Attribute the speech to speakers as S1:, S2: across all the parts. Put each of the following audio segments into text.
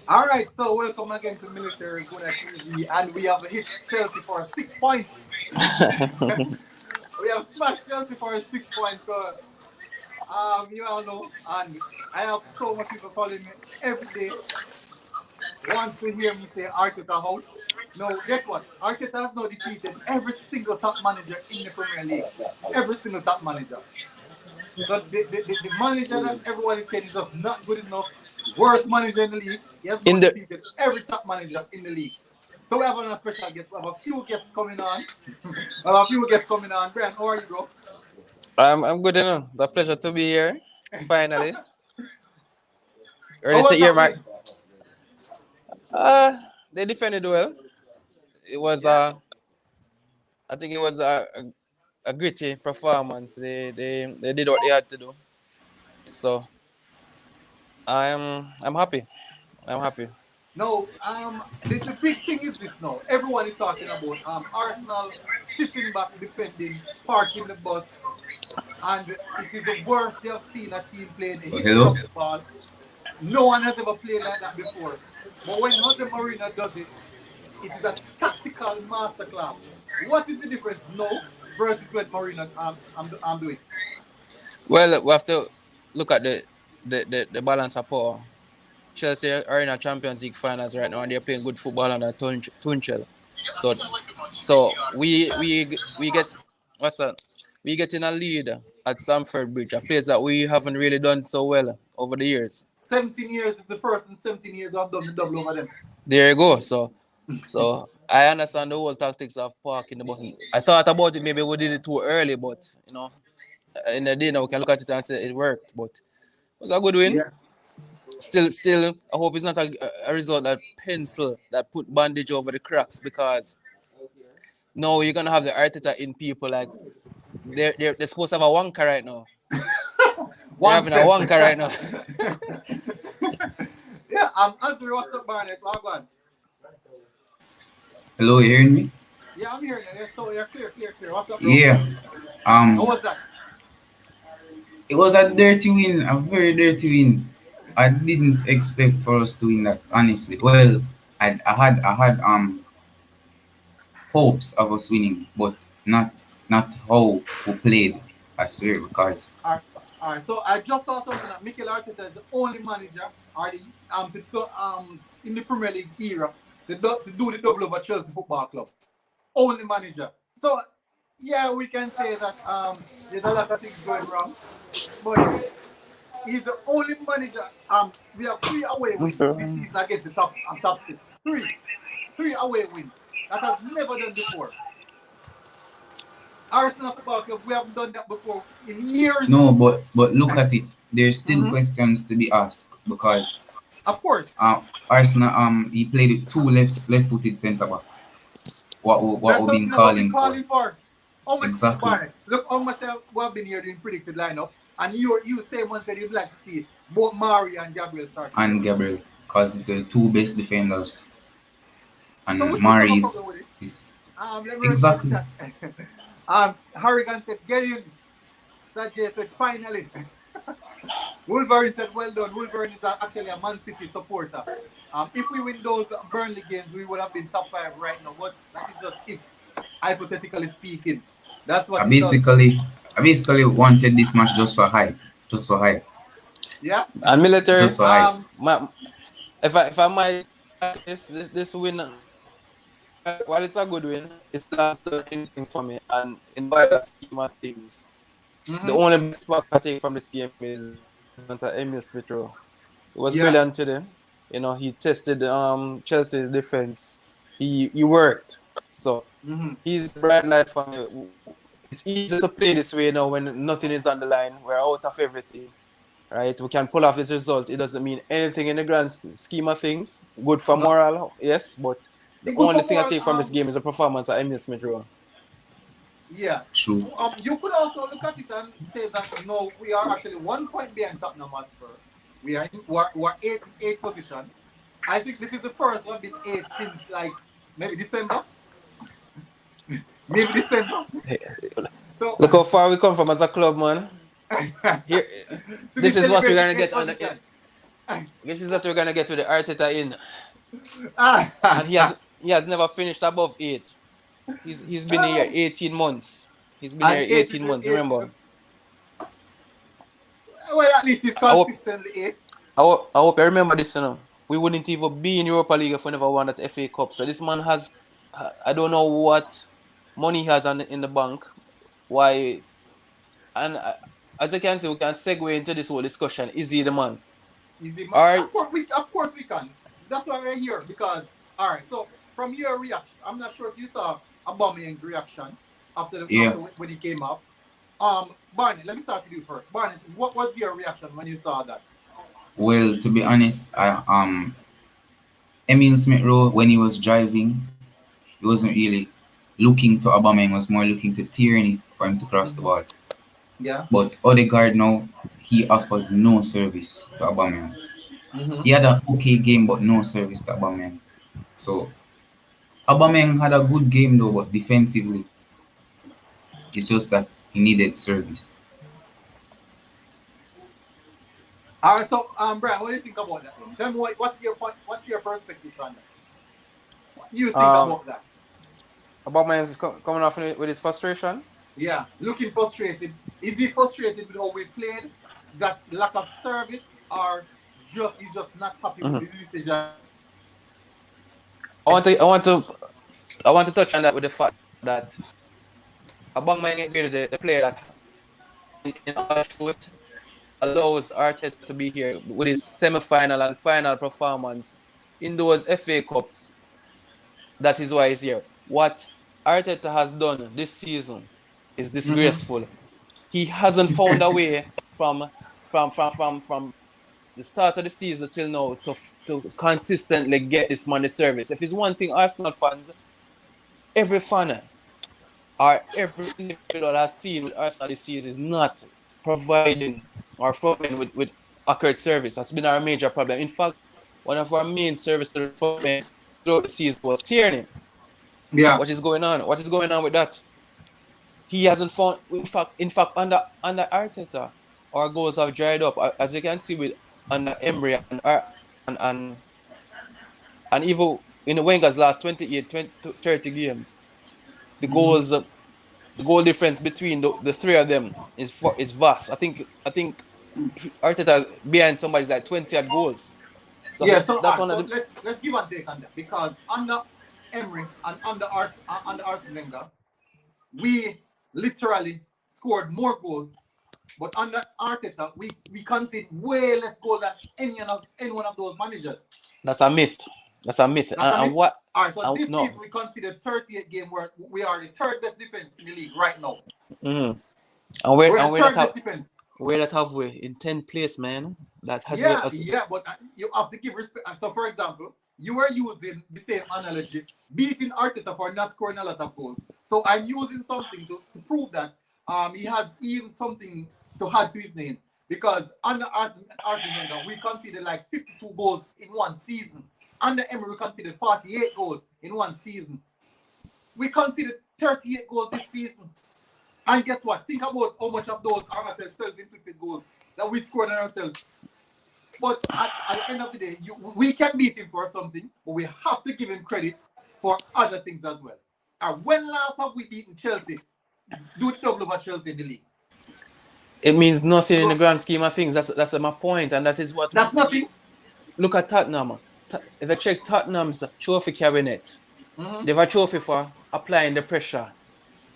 S1: All right, so welcome again to Military Guna TV, and we have hit Chelsea for 6 points. We have smashed Chelsea for 6 points. So, you all know, and I have so much people following me every day. Wants to hear me say Arteta out. No, guess what? Arteta has now defeated every single top manager in the Premier League. Every single top manager. So the manager that everyone is saying is just not good enough, worst manager in the league, he has
S2: In
S1: not
S2: the
S1: defeated every top manager in the league. So we have a special guest. We have a few guests coming on. We have a few guests coming on. Brian, how are you, bro?
S2: I'm good enough. It's a pleasure to be here. Finally,
S1: How
S2: ready to
S1: was
S2: hear
S1: that
S2: my.
S1: win?
S2: They defended well. It was
S1: Yeah?
S2: I think it was a gritty performance. They did what they had to do. So I'm happy. I'm happy.
S1: No, the big thing is this now. Everyone is talking about Arsenal sitting back, defending, parking the bus, and it is the worst they have seen a team play in the history
S3: Hello.
S1: of football. No one has ever played like that before. But when Jose Mourinho does it, it is a tactical masterclass. What is the difference now versus when Mourinho I'm doing?
S2: Well, we have to look at the balance of power. Chelsea are in a Champions League finals right now, and they're playing good football under Tuchel. So, so we get what's that? We get in a lead at Stamford Bridge, a place that we haven't really done so well over the years.
S1: 17 years is the first in 17 years I've done the double over them.
S2: There you go. So I understand the whole tactics of parking the button. I thought about it. Maybe we did it too early, but in the day now we can look at it and say it worked. But it was a good win.
S1: Yeah.
S2: Still, I hope it's not a result that pencil that put bandage over the cracks because no, you're gonna have the Arteta in people like they're supposed to have a wanker right now. They're
S1: One
S2: having a
S1: set.
S2: wanker right now.
S1: Yeah, Anthony, what's up, Barnett? Log on.
S3: Hello, you hearing me?
S1: Yeah, I'm hearing you. Yeah, so you're clear, clear, clear. What's up, bro?
S3: Yeah.
S1: How
S3: Um,
S1: was that?
S3: it was a dirty win, a very dirty win. I didn't expect for us to win that, honestly. Well, I had hopes of us winning, but not how we played. I swear, because
S1: All right, all right. So I just saw something that Mikel Arteta is the only manager, or the in the Premier League era to do the double over Chelsea Football Club. Only manager. So yeah, we can say that there's a lot of things going wrong, but he's the only manager. We have three away wins this season against the top six. Three away wins. That has never done before. Arsenal Football Club, we haven't done that before in years.
S3: no, but look at it. There's still
S1: Mm-hmm.
S3: questions to be asked because
S1: Of course.
S3: Arsenal he played with two left-footed centre backs. What
S1: That's
S3: we've been
S1: something that we've been
S3: calling for.
S1: calling for. How much,
S3: Exactly.
S1: Barnett? Look how much we have been here doing predicted lineup, and you say one said you'd like to see both Mari and Gabriel start
S3: And
S1: together.
S3: Gabriel, because the two best defenders.
S1: So
S3: And
S1: we shouldn't have a
S3: Mari
S1: problem with it.
S3: is
S1: Let me read the
S3: exactly.
S1: chat. Harrigan said, get in. Sajay said, finally. Wolverine said, well done. Wolverine is actually a Man City supporter. If we win those Burnley games, we would have been top five right now. But that is just if, hypothetically speaking. That's
S3: I
S1: what it does.
S3: basically I basically wanted this match just for hype. Just for hype.
S1: Yeah.
S2: And military,
S3: Just for hype.
S2: my, if I might this win, while it's a good win, it's not done anything for me. And in wider scheme of things, the
S1: Mm-hmm.
S2: only best part I take from this game is Emil Smith Rowe. It was
S1: Yeah.
S2: brilliant today. He tested Chelsea's defense. He worked. So
S1: Mm-hmm.
S2: he's the bright light for me. It's easy to play this way now when nothing is on the line. We're out of everything. Right? We can pull off this result. It doesn't mean anything in the grand scheme of things. Good for
S1: No.
S2: morale, yes, but the
S1: It good
S2: only
S1: for
S2: thing I
S1: more.
S2: take from this game is the performance of Emil Smith Rowe.
S1: Yeah.
S3: True.
S1: You could also look at it and say that no, we are actually 1 point behind Tottenham Hotspur. We're eighth position. I think this is the first one been eight since like maybe December. Maybe December. So
S2: Look how far we come from as a club, man. Here,
S1: to be
S2: this is what we're gonna
S1: celebrating
S2: get
S1: eighth
S2: on the.
S1: position.
S2: I guess is that we're gonna get to the Arteta in,
S1: Ah,
S2: and he has never finished above 8. He's been here 18 months. He's been
S1: and
S2: here 18 months.
S1: 8,
S2: Remember,
S1: well, at least he's
S2: I hope
S1: consistently 8.
S2: I hope I remember this. We wouldn't even be in Europa League if we never won that FA Cup. So this man has, I don't know what money he has in the bank. Why? And as I can say, we can segue into this whole discussion. Is he the man? Or
S1: Of course we can. That's why we're here. Because, all right, so from your reaction, I'm not sure if you saw Aubameyang's reaction after when he came up. Barney, let me start with you first. Barney, what was your reaction when you saw that?
S3: Well, to be honest, Emil Smith Rowe, when he was driving, he wasn't really looking to Aubameyang, was more looking to Tierney for him to cross the ball.
S1: Yeah.
S3: But Odegaard now, he offered no service to Aubameyang. He had an okay game, but no service to Aubameyang. So Aubameyang had a good game though, but defensively, it's just that he needed service.
S1: All right, so Brian, what do you think about that? Tell me what's your point? What's your perspective on that? What do you think about that?
S2: Aubameyang's coming off with his frustration?
S1: Yeah, looking frustrated. Is he frustrated with how we played? That lack of service, or he's just not happy with his decision?
S2: I want to touch on that with the fact that Aubameyang is really the player that in our foot allows Arteta to be here with his semi-final and final performance in those FA Cups. That is why he's here. What Arteta has done this season is disgraceful. He hasn't found a way from the start of the season till now to consistently get this man the service. If it's one thing Arsenal fans, every fan or every individual has seen with Arsenal this season is not providing or frontmen with accurate service. That's been our major problem. In fact, one of our main service to the frontmen throughout the season was Tierney.
S1: Yeah.
S2: What is going on? What is going on with that? He hasn't found. In fact, under Arteta, our goals have dried up, as you can see with under Emery and even in the Wenger's last 30 games, the goals, the goal difference between the three of them is vast. I think Arteta behind somebody's like 20 goals.
S1: So yeah, so that's one of the. Let's give a take on that, because under Emery and under Arsene Wenger, we literally scored more goals, but under Arteta, we concede way less goals than any one of those managers.
S2: That's a myth. And what?
S1: All right, so this season we conceded 38 games, where we are the third best defense in the league right now.
S2: Mm-hmm. And we're the third best defense. We're at halfway in 10th place, man. That has
S1: but you have to give respect. So, for example, you are using the same analogy, beating Arteta for not scoring a lot of goals. So I'm using something to prove that he has even something to add to his name. Because under Arsene Wenger, we conceded like 52 goals in one season. Under Emery, we conceded 48 goals in one season. We conceded 38 goals this season. And guess what? Think about how much of those are actually self-inflicted goals that we scored on ourselves. But at the end of the day, we can beat him for something, but we have to give him credit for other things as well. And when last have we beaten Chelsea? Do the double over Chelsea in the league.
S2: It means nothing in the grand scheme of things. That's my point, and that is what.
S1: That's nothing.
S2: Look at Tottenham. If I check Tottenham's trophy cabinet, they have a trophy for applying the pressure,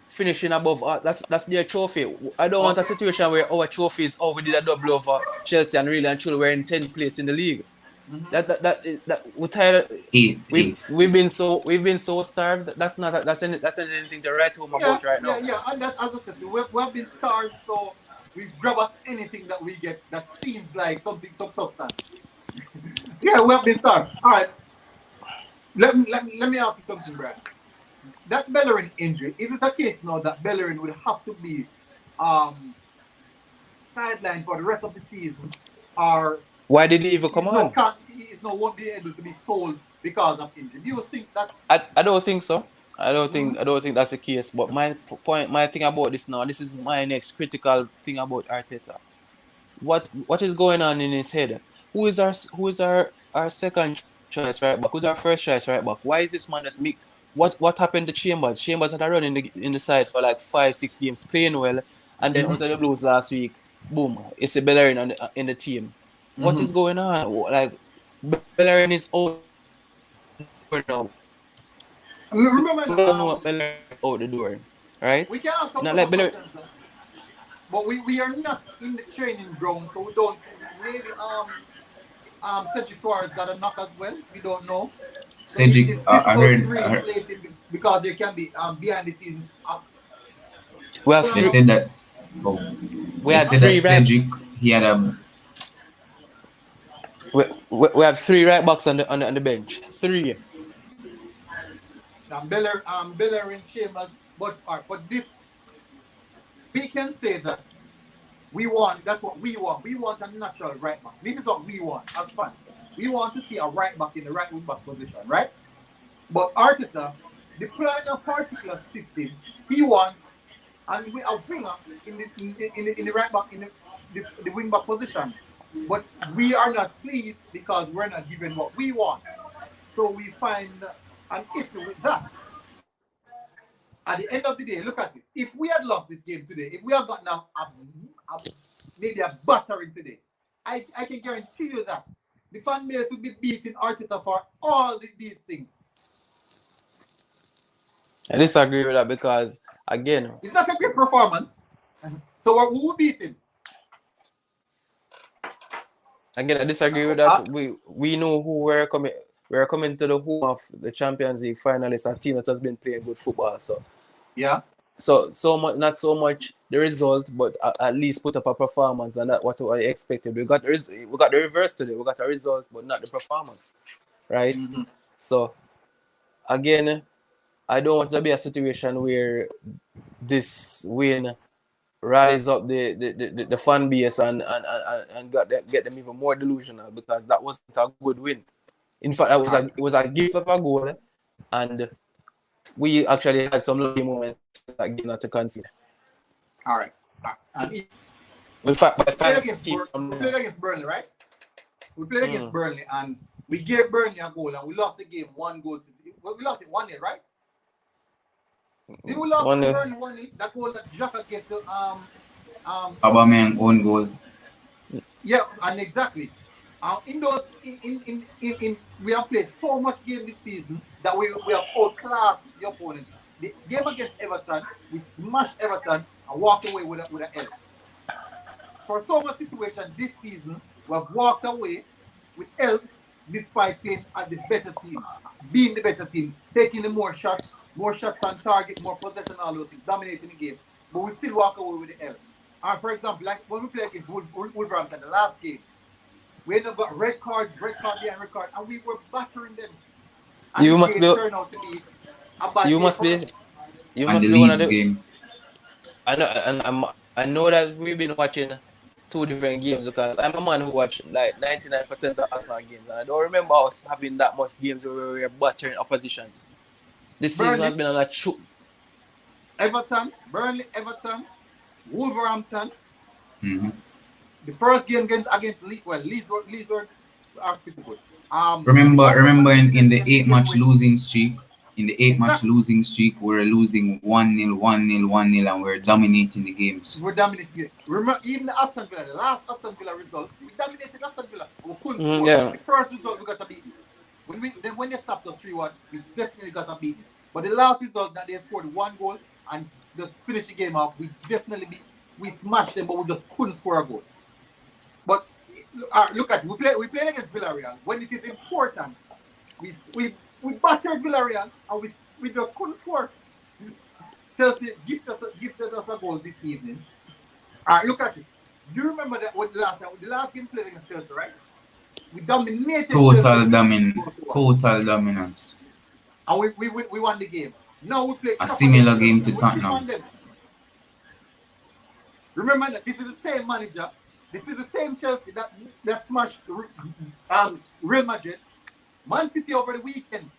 S2: finishing above. That's their trophy. I don't want a situation where our trophy is we did a double over Chelsea and really and truly we're in 10th place in the league. That we're tired. We've been so starved. That's anything to write home about right now.
S1: Yeah, and that, as I said, we've been starved, so we grab at anything that we get that seems like some substance. Yeah, we have been starved. All right. Let me ask you something, Brad. That Bellerin injury, is it a case now that Bellerin would have to be sidelined for the rest of the season, or
S2: why did he even come on?
S1: He won't be able to be sold because of injury. Do you think that's?
S2: I don't think so. I don't think that's the case. But my thing about this now, this is my next critical thing about Arteta. What is going on in his head? who is our second choice right back? Who's our first choice right back? Why is this man just make what happened to Chambers? Chambers had a run in the side for like 5-6 games playing well, and then
S1: Mm-hmm.
S2: under the Blues last week, boom, it's a Bellerin in the team. What
S1: Mm-hmm.
S2: is going on? Like Bellerin is out the door now. We
S1: Remember,
S2: all know what Bellerin is out the door, right?
S1: we can
S2: Not
S1: answer
S2: like
S1: all the
S2: Bellerin.
S1: questions, but we are not in the training ground, so we don't see. Maybe Cedric Suarez got a knock as well. We don't know. So
S3: Cedric,
S1: it's difficult to
S3: I
S1: really
S3: heard
S1: slate him because there can be behind the scenes.
S2: We have
S3: they
S2: three.
S3: said that. Oh,
S2: We
S3: they
S2: have
S3: said that
S2: three right.
S3: Cedric he had a
S2: We have three right backs on the bench. Three.
S1: Bellerin Chambers, but for this, we can say that we want. That's what we want. We want a natural right back. This is what we want as fans. We want to see a right back in the right wing back position, right? But Arteta, deploying a particular system, he wants, and we a winger in the right back in the wing back position. But we are not pleased because we're not given what we want. So we find an issue with that. At the end of the day, look at it. If we had lost this game today, if we had gotten maybe a battering today, I can guarantee you that the fan base would be beating Arteta for all these things.
S2: I disagree with that because again,
S1: It's not a great performance. So who will beat him?
S2: I disagree with that. We know who we're coming. We're coming to the home of the Champions League finalists, a team that has been playing good football. So
S1: Yeah.
S2: so much, not so much the result, but at least put up a performance, and that's what I expected. We got the reverse today. We got a result, but not the performance, right?
S1: Mm-hmm.
S2: So again, I don't want to be a situation where this win rise up the fan base and get them even more delusional, because that wasn't a good win. In fact, it was a gift of a goal, and we actually had some lucky moments that game not to concede.
S1: All right. And
S2: In fact, by
S1: we played
S2: five
S1: against
S2: keep from
S1: we
S2: there.
S1: played against Burnley, right? We played against Burnley and we gave Burnley a goal and we lost the game 1 goal to well, we lost it 1-0, right? Did we lost to
S2: 1-0.
S1: Burnley 1-0? That goal that Xhaka gave to
S3: Aubameyang own goal.
S1: yeah, and exactly. In those in we have played so much game this season that we have outclassed the opponent. The game against Everton, we smashed Everton and walked away with an L. For so much situation this season, we have walked away with L's despite playing at the better team, being the better team, taking the more shots on target, more possession, all those things, dominating the game. But we still walk away with the L. And for example, like when we played against Wolverhampton, the last game, we ended up got red card behind red card, and we were battering them. And
S2: You
S1: the
S2: must
S1: game
S2: be.
S1: turned out to be a bad
S2: You
S1: day
S2: must
S1: for us.
S2: be. You
S3: And
S2: must
S3: the
S2: be one of
S3: Leeds
S2: the.
S3: game.
S2: I know that we've been watching two different games, because I'm a man who watched like 99% of Arsenal games, and I don't remember us having that much games where we were battering oppositions. This season has
S1: Burnley,
S2: been on a shoot.
S1: Burnley, Everton, Wolverhampton.
S3: Mm-hmm.
S1: The first game against Leeds, well, Leeds were pretty good.
S3: Remember in the
S1: Wolverhampton
S3: 8-match
S1: win.
S3: losing streak. In the 8-match
S1: Exactly.
S3: losing streak, we're losing 1-0, 1-0, 1-0, and we're dominating the games.
S1: We're dominating it. Remember, even the Aston Villa, the last Aston Villa result, we dominated Aston Villa. We couldn't score.
S2: Yeah.
S1: The first result, we got a beaten. When they stopped us 3-1, we definitely got a beaten. But the last result that they scored 1 goal and just finished the game off, we definitely we smashed them, but we just couldn't score a goal. But look at it. We played against Villarreal when it is important. We battered Villarreal and we just couldn't score. Chelsea gifted us a goal this evening. Look at it. You remember that with the last game played against Chelsea, right? We dominated
S3: Total
S1: Chelsea.
S3: dominance.
S1: And we won the game. Now we play
S3: a similar game to Tottenham.
S1: Remember that this is the same manager. This is the same Chelsea that smashed Real Madrid. Man City over the weekend.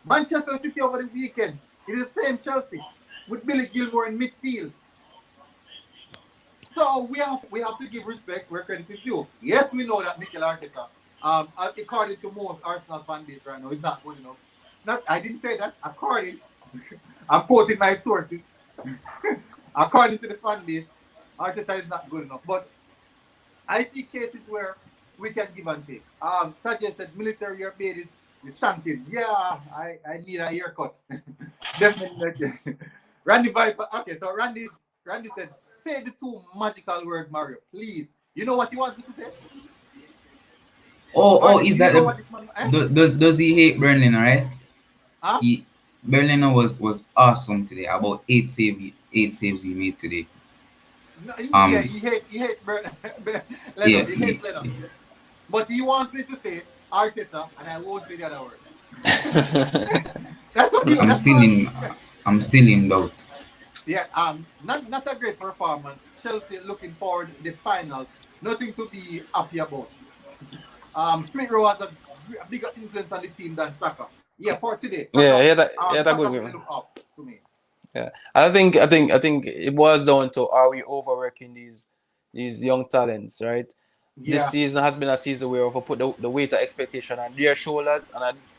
S1: Manchester City over the weekend. It is the same Chelsea with Billy Gilmore in midfield. So we have to give respect where credit is due. Yes, we know that Mikel Arteta, according to most Arsenal fan base right now, is not good enough. Not I didn't say that. According, I'm quoting my sources. According to the fan base, Arteta is not good enough. But I see cases where we can give and take. Such said military your beard is shanking. Yeah, I need a haircut. Definitely. Randy Viper. Okay, so Randy said, say the two magical word Mario, please. You know what you want me to say?
S3: Oh,
S1: Mario,
S3: is
S1: do you
S3: that
S1: know what this man
S3: does he hate Berlin, right?
S1: huh?
S3: He Berlin was awesome today. About eight saves he made today.
S1: No, yeah,
S3: Um,
S1: he hates
S3: yeah,
S1: Lennon. He hates Lennon. But he wants me to say Arteta, and I won't say the other word.
S3: I'm
S1: That's
S3: still
S1: all you
S3: in
S1: expect.
S3: I'm still in doubt.
S1: Yeah, not a great performance. Chelsea looking forward the finals. Nothing to be happy about. Smith Rowe has a bigger influence on the team than Saka. Yeah, for today,
S2: Yeah,
S1: Saka
S2: he had a good
S1: Saka really
S2: game.
S1: look off to me.
S2: Yeah, I think it was down to, are we overworking these young talents, right? This
S1: Yeah.
S2: season has been a season where we put the weight of expectation on their shoulders,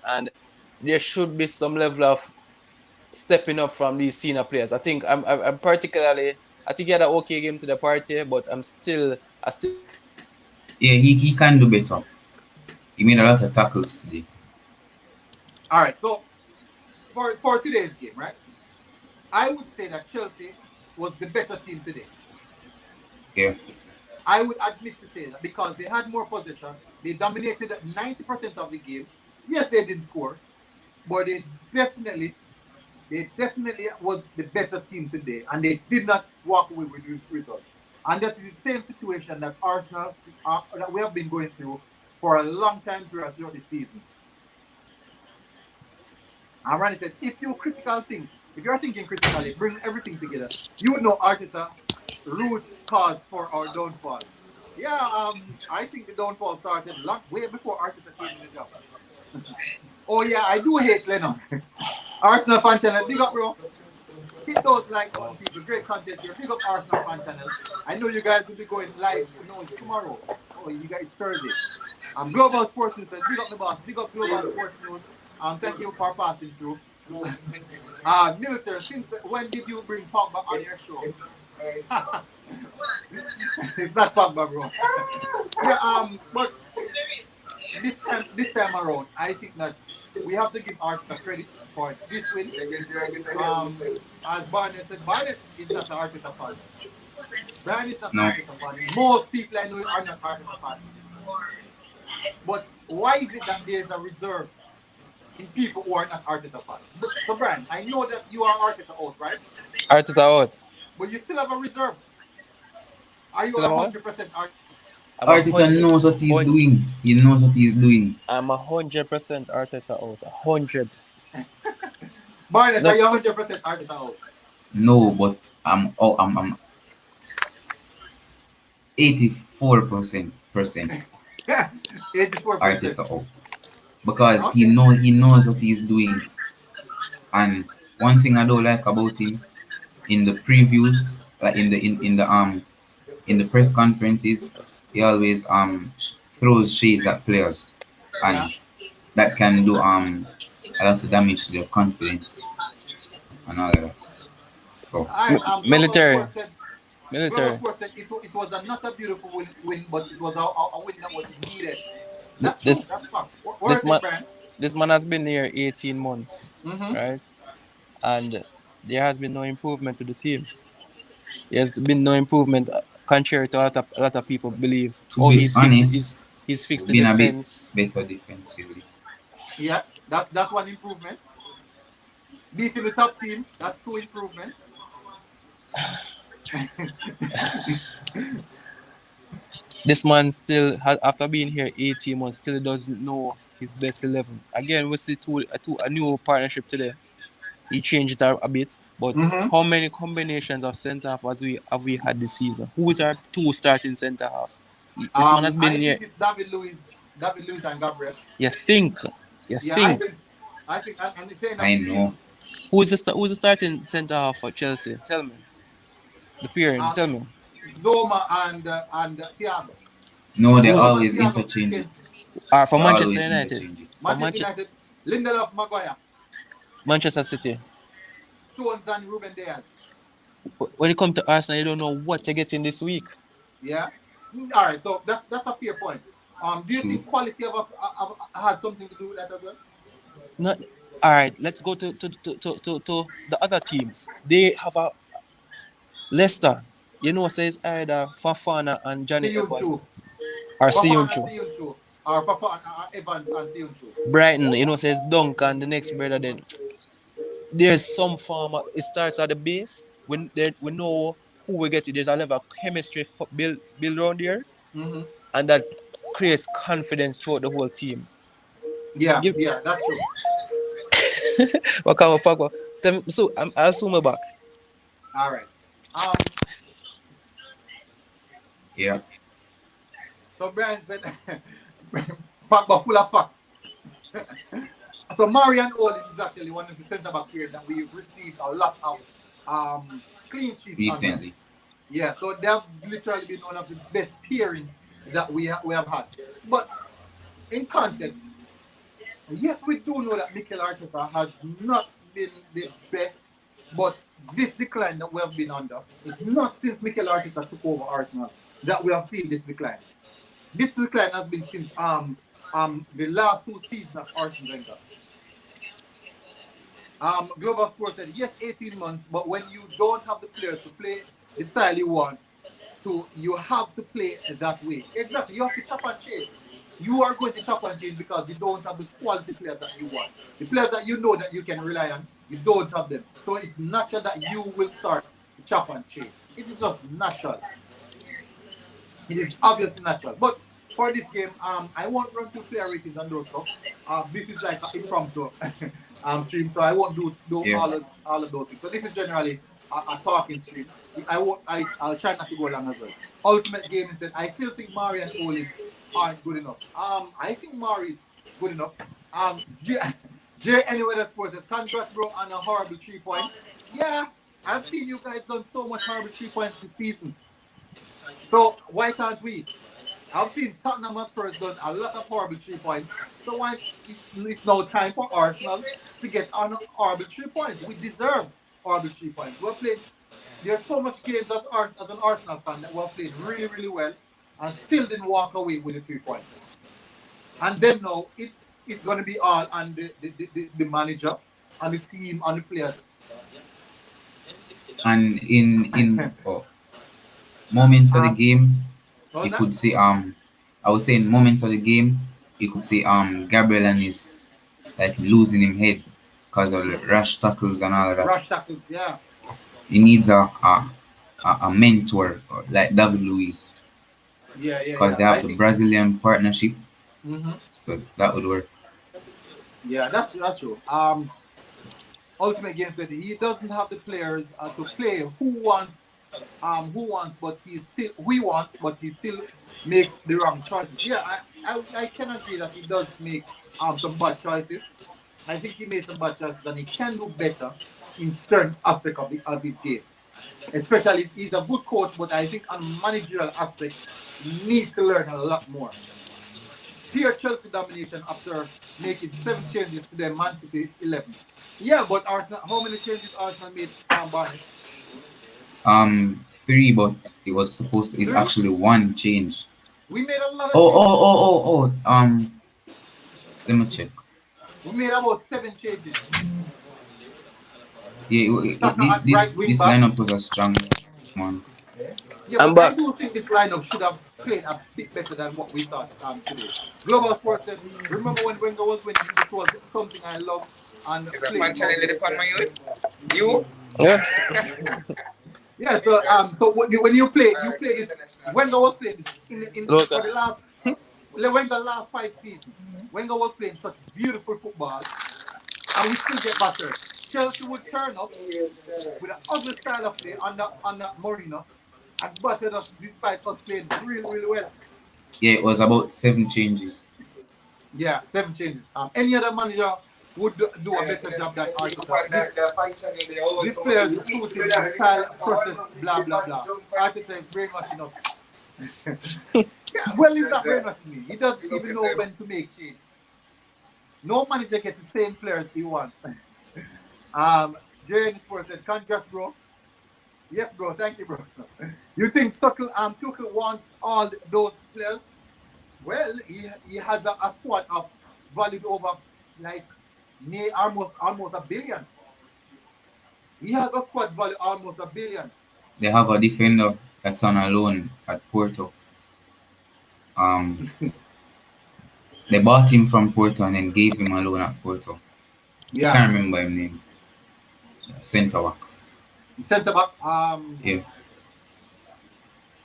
S2: and there should be some level of stepping up from these senior players. I'm particularly, I think he had an okay game to the party, but I still
S3: Yeah, he can do better. He made a lot of tackles today.
S1: All right. So for today's game, right? I would say that Chelsea was the better team today.
S3: Yeah,
S1: I would admit to say that because they had more possession, they dominated 90% of the game. Yes, they didn't score, but they definitely was the better team today, and they did not walk away with this result. And that is the same situation that Arsenal that we have been going through for a long time throughout the season. And Randy said, if you're thinking critically, bring everything together, you would know Arteta root cause for our downfall. Yeah, I think the downfall started way before Arteta came in the job. Oh yeah, I do hate Lennon. Arsenal fan channel, big up, bro. Hit those like button, people. Great content here. Big up Arsenal fan channel. I know you guys will be going live. No, it's tomorrow. Oh, you guys Thursday. Global Sports News says, big up the boss. Big up Global Sports News. Thank you for passing through. Military, since when did you bring Pogba on your show? It's not Pogba, bro. Yeah, but this time around, I think that we have to give Arteta credit for this win. As Barnett said, Barnett is not an Arteta fan. Brian is not
S3: no,
S1: an Arteta fan. Most people I know are not Arteta fans. But why is it that there is a reserve in people who are not Arteta fans? So Brian, I know that you are Arteta out, right?
S2: Arteta out.
S1: But you still have a reserve. Are you
S2: Still have one.
S1: 100% Arteta?
S2: I'm a
S3: Arteta
S2: hundred.
S3: knows what he's doing. He knows what he's doing.
S2: I'm 100% Arteta out. 100.
S1: Barnett,
S2: No,
S1: are you 100% Arteta out?
S3: No, but I'm 84%
S1: 84%.
S3: Arteta out because
S1: Okay.
S3: he knows what he's doing. And one thing I don't like about him in the previews, like in the press conferences, he always throws shades at players,
S1: Yeah.
S3: and that can do a lot of damage to their confidence and all of that. So
S1: All right.
S2: military.
S1: Global
S2: Military.
S1: Sports said it was not a beautiful win, but it was a win that was needed.
S2: Th-
S1: That's true.
S2: This
S1: That's fact. What
S2: this
S1: is it,
S2: man
S1: Brian?
S2: this man has been here 18 months,
S1: Mm-hmm.
S2: right? And there has been no improvement to the team. There's been no improvement, contrary to a lot of people believe.
S3: to
S2: Oh,
S3: be honest,
S2: he's fixed
S3: we've
S2: the
S3: been a bit
S2: defense.
S3: better defensively.
S1: Yeah, that's one improvement. Beating the top teams, that's two improvement.
S2: This man still, after being here 18 months, still doesn't know his best 11. Again, we see a new partnership today. He changed it a bit, but
S1: Mm-hmm.
S2: how many combinations of centre half have we had this season? Who is our two starting centre half? This man has been
S1: I
S2: here.
S1: think it's David Lewis and Gabriel.
S2: You think? You
S1: Yeah, I
S2: think?
S1: think, and it's the end of
S3: I
S1: the
S3: know.
S1: season.
S2: Who's the starting centre half for Chelsea? Tell me. The pairing.
S1: Um,
S2: Tell me.
S1: Zoma and Thiago.
S3: No, they
S2: Who's
S3: always
S1: Thiago
S3: interchange it.
S1: Christensen.
S2: for
S3: They
S2: Manchester
S3: always
S2: United?
S3: interchange it.
S2: For
S1: Manchester United, Lindelof, Maguire,
S2: Manchester City.
S1: Stones and Ruben Diaz.
S2: When it comes to Arsenal, you don't know what you're getting this week.
S1: Yeah. All right. So that's a fair point. Do you
S3: True.
S1: think quality has something to do with that as well?
S2: Not all right. Let's go to the other teams. They have a Leicester. You know, says either Fafana and Johnny Evans
S1: Siyunchu,
S2: or
S1: Fafana
S2: Siyunchu.
S1: Siyunchu, or Fafana Evans and Siyunchu.
S2: Brighton, you know, says Duncan, the next brother. Then there's some form. It starts at the base. We know who we get. There's a level of chemistry build around there,
S1: Mm-hmm.
S2: and that creates confidence throughout the whole team.
S1: Yeah,
S2: Give
S1: yeah, that's true.
S2: Waka Waka. So I'll zoom it back.
S1: All right.
S3: Yeah.
S1: So Brian said, but full of facts. So Marian Olin is actually one of the centre back players that we've received a lot of clean sheets
S3: Recently.
S1: Yeah, so they have literally been one of the best pairing that we have had. But in context, yes, we do know that Mikel Arteta has not been the best, but this decline that we have been under is not since Mikel Arteta took over Arsenal that we have seen this decline. This decline has been since the last 2 seasons of Arsene Wenger. Global Sports said, yes, 18 months, but when you don't have the players to play the style you want, you have to play that way. Exactly, you have to chop and change. You are going to chop and change because you don't have the quality players that you want. The players that you know that you can rely on, you don't have them. So it's natural that you will start to chop and change. It is just natural. It is obviously natural. But for this game, I won't run through player ratings and those stuff. This is like an impromptu stream, so I won't do all of those things. So this is generally a talking stream. I'll try not to go long as well. Ultimate Gaming said, I still think Mari and Oli aren't good enough. I think Mari is good enough. J Anywhere Sports said, congrats bro on a horrible 3 points. Yeah, I've seen you guys done so much horrible 3 points this season. So why can't we? I've seen Tottenham Hotspur done a lot of horrible 3 points. So why it's now time for Arsenal to get on horrible 3 points? We deserve horrible 3 points. We're playing. There's so much games as an Arsenal fan that we're playing really, really well and still didn't walk away with the 3 points. And then now it's going to be all on the manager and the team and the players.
S3: And in moments of the game, you could see I was saying moments of the game, you could see Gabriel is like losing him head because of the rash tackles and all of that.
S1: Rash tackles, yeah.
S3: He needs a mentor like David Luiz.
S1: Yeah.
S3: Because they have the Brazilian partnership.
S1: Mm-hmm.
S3: So that would work.
S1: Yeah, that's true. Ultimate Game said he doesn't have the players to play who wants, but he still makes the wrong choices. Yeah, I can agree that he does make some bad choices. I think he made some bad choices and he can do better in certain aspects of his game. Especially, he's a good coach, but I think on managerial aspect, he needs to learn a lot more. Pure Chelsea domination after making 7 changes to their Man City's 11. Yeah, but Arsenal, how many changes Arsenal made, Barney?
S3: 3, but it was supposed to. It's actually 1 change.
S1: We made a lot of changes.
S3: Let me check.
S1: We made about 7 changes.
S3: Yeah, this lineup was a strong one.
S1: Yeah, but I do think this lineup should have played a bit better than what we thought today. Global Sports said, remember when Wenger was winning? This was something I loved and
S4: You?
S2: Yeah.
S1: Yeah, so when you play this, Wenger was playing this for the last Wenger last 5 seasons. Wenger was playing such beautiful football and we still get battered. Chelsea would turn up with an ugly style of play under Mourinho and battered us despite us playing really, really well.
S3: Yeah, it was about 7 changes.
S1: Yeah, 7 changes. Any other manager would do a better job than Arteta. This player is suiting the style, process, blah blah blah. Arteta is brainwashing us. Yeah, well, he's not brainwashing me. He doesn't even know when to make change. No manager gets the same players he wants. Jay in the Sports said, congrats, bro. Yes, bro. Thank you, bro. You think Tuchel wants all those players? Well, he has a squad of valued over like almost $1 billion. He has a squad valued almost $1 billion.
S3: They have a defender that's on a loan at Porto. They bought him from Porto and then gave him a loan at Porto.
S1: Yeah.
S3: I can't remember his name. Centre back.
S1: Centre back.
S3: Yeah.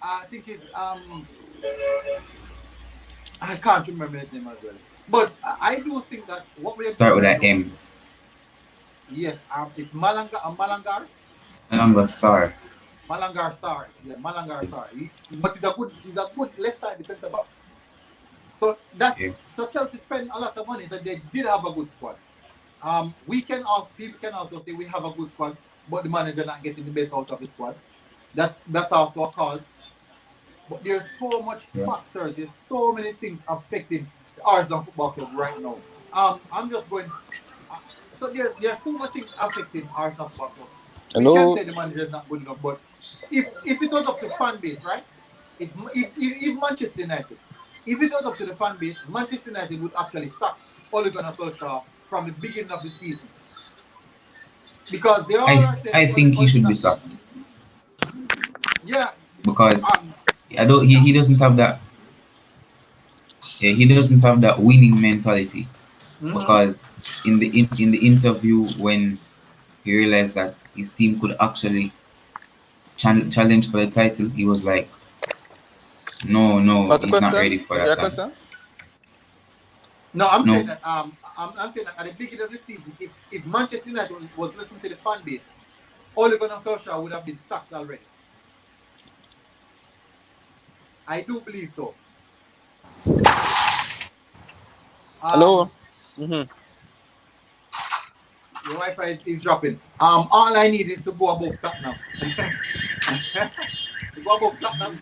S1: I think it's I can't remember his name as well. But I do think that what we
S3: Start with that M.
S1: Yes, it's Malangar.
S3: Malangar Sarr.
S1: Malangar Sarr. Yeah, Malangar Sarr. But he's a good left side centre back. So so Chelsea spent a lot of money, so they did have a good squad. People can also say we have a good squad, but the manager not getting the best out of the squad. That's also a cause. But there's so much factors, there's so many things affecting the Arsenal Football Club right now. I'm just going. So there's too much things affecting Arsenal Football Club. We can say the manager is not good enough, but if it was up to the fan base, right? If Manchester United, if it was up to the fan base, Manchester United would actually sack Ole Gunnar Solskjaer from the beginning of the season. Because they all
S3: I think he should be sacked.
S1: Yeah.
S3: Because he doesn't have that. Yeah, he doesn't have that winning mentality. Mm-hmm. Because in the interview when he realized that his team could actually challenge for the title, he was like, "No, he's not ready for that."
S2: Question?
S1: No, I'm saying that I'm saying that at the beginning of the season, if Manchester United was listening to the fan base, Ole Gunnar Solskjaer would have been sacked already. I do believe so.
S2: Hello.
S1: Your Wi-Fi is dropping. All I need is to go above Tottenham. To go above Tottenham.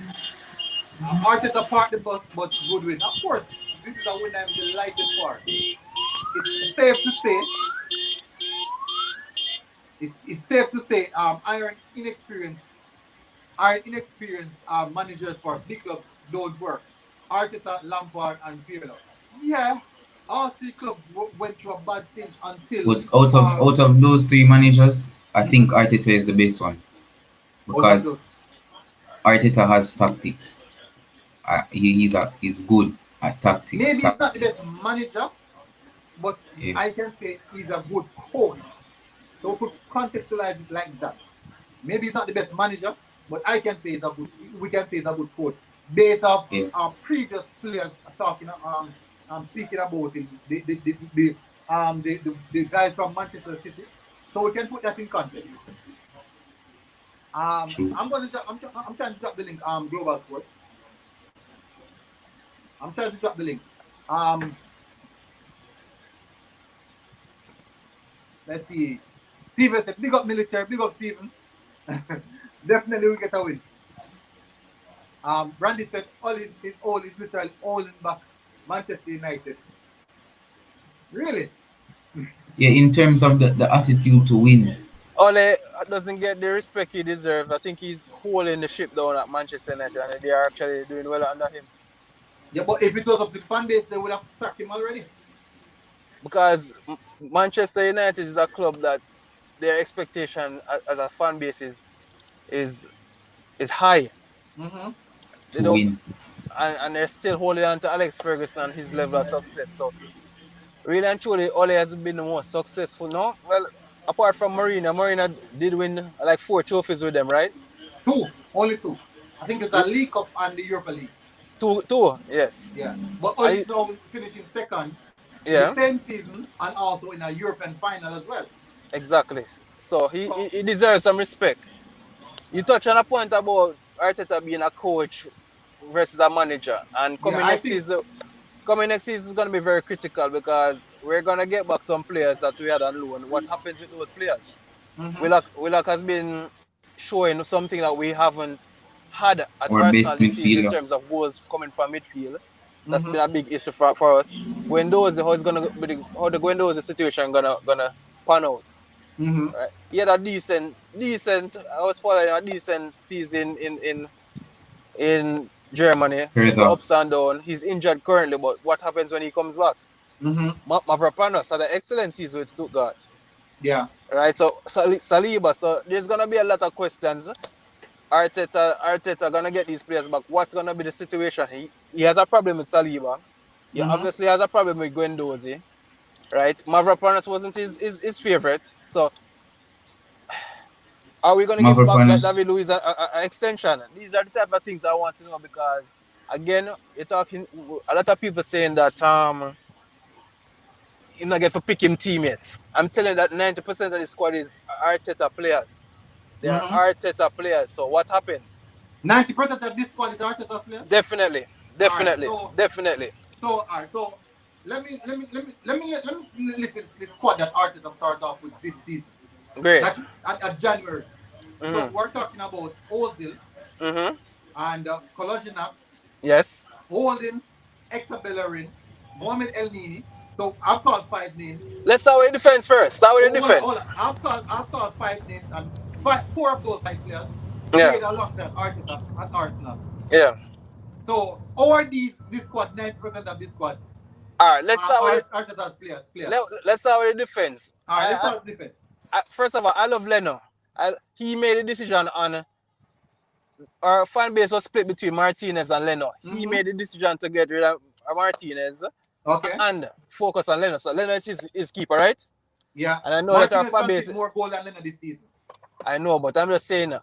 S1: Arteta parked the bus, but good win. Of course, this is a win I'm delighted for. It's safe to say. It's safe to say. Iron inexperienced managers for big clubs don't work. Arteta, Lampard, and Pirlo. Yeah, all three clubs went through a bad stage until.
S3: But out of those three managers, I think Arteta is the best one because Arteta has tactics. He's good at tactics.
S1: Maybe he's not the best manager, but I can say he's a good coach. So we could contextualize it like that. Maybe he's not the best manager, but we can say he's a good coach based off our previous players talking speaking about him, the guys from Manchester City. So we can put that in context. I'm trying to drop the link. Global Sports. I'm trying to drop the link. Let's see. Steven said, big up military, big up Steven. Definitely we get a win. Brandy said, all is literally holding back Manchester United. Really?
S3: Yeah, in terms of the attitude to win.
S2: Ole doesn't get the respect he deserves. I think he's holding the ship down at Manchester United and they are actually doing well under him.
S1: Yeah, but if it was up to the fan base, they would have sacked him already.
S2: Because Manchester United is a club that their expectation as a fan base is high.
S3: Mm-hmm.
S2: They don't, and they're still holding on to Alex Ferguson and his level of success. So really and truly, Ole has been the most successful now. Well, apart from Marina did win like 4 trophies with them, right?
S1: 2, only 2. I think it's the League Cup and the Europa League.
S2: 2, yes.
S1: Yeah, but Ole is now finishing second in the same season and also in a European final as well.
S2: Exactly. So he deserves some respect. You touched on a point about Arteta being a coach versus a manager, and coming next season, coming next season is going to be very critical because we're going to get back some players that we had on loan. What happens with those players? Willock has been showing something that we haven't had at
S3: Our
S2: Arsenal
S3: best
S2: this season in
S3: midfielder.
S2: terms of goals coming from midfield. That's been a big issue for us. Windows, how the Windows situation gonna pan out? Right? He had a decent. I was following a decent season in Germany. The ups and downs. He's injured currently, but what happens when he comes back? Mavropanos had an excellent season with Stuttgart.
S1: Yeah.
S2: Right. So Saliba. So there's gonna be a lot of questions. Arteta gonna get these players back. What's gonna be the situation? He has a problem with Saliba. He obviously has a problem with Guendouzi. Right? Mavropanos wasn't his favorite. So are we gonna give back David Luiz an extension? These are the type of things I want to know because again, you're talking a lot of people saying that you're not going to pick him teammates. I'm telling you that 90% of the squad is Arteta players. They are Arteta players. So what happens?
S1: 90% of this squad is Arteta players?
S2: Definitely.
S1: So let me listen to the squad that Arteta started off with this season.
S2: Great.
S1: At January. So we're talking about Ozil and Kolasinac.
S2: Yes.
S1: Holding, Hector Bellerin, Mohamed El Nini. So I've called 5 names.
S2: Let's start with the defense first. Hold
S1: on. I've called 5 names and 4 of those 5 players played alongside Arteta at Arsenal.
S2: Yeah.
S1: So how are this squad, 90% of this squad?
S2: Alright, let's start with
S1: Arteta's players.
S2: Let's start with the defense.
S1: Alright, let's start with defense.
S2: First of all, I love Leno. He made a decision on our fan base was split between Martinez and Leno. He made a decision to get rid of Martinez and focus on Leno. So Leno is his keeper, right?
S1: Yeah.
S2: And I know
S1: Martinez
S2: that our fan base
S1: more goal than Leno this season.
S2: I know, but I'm just saying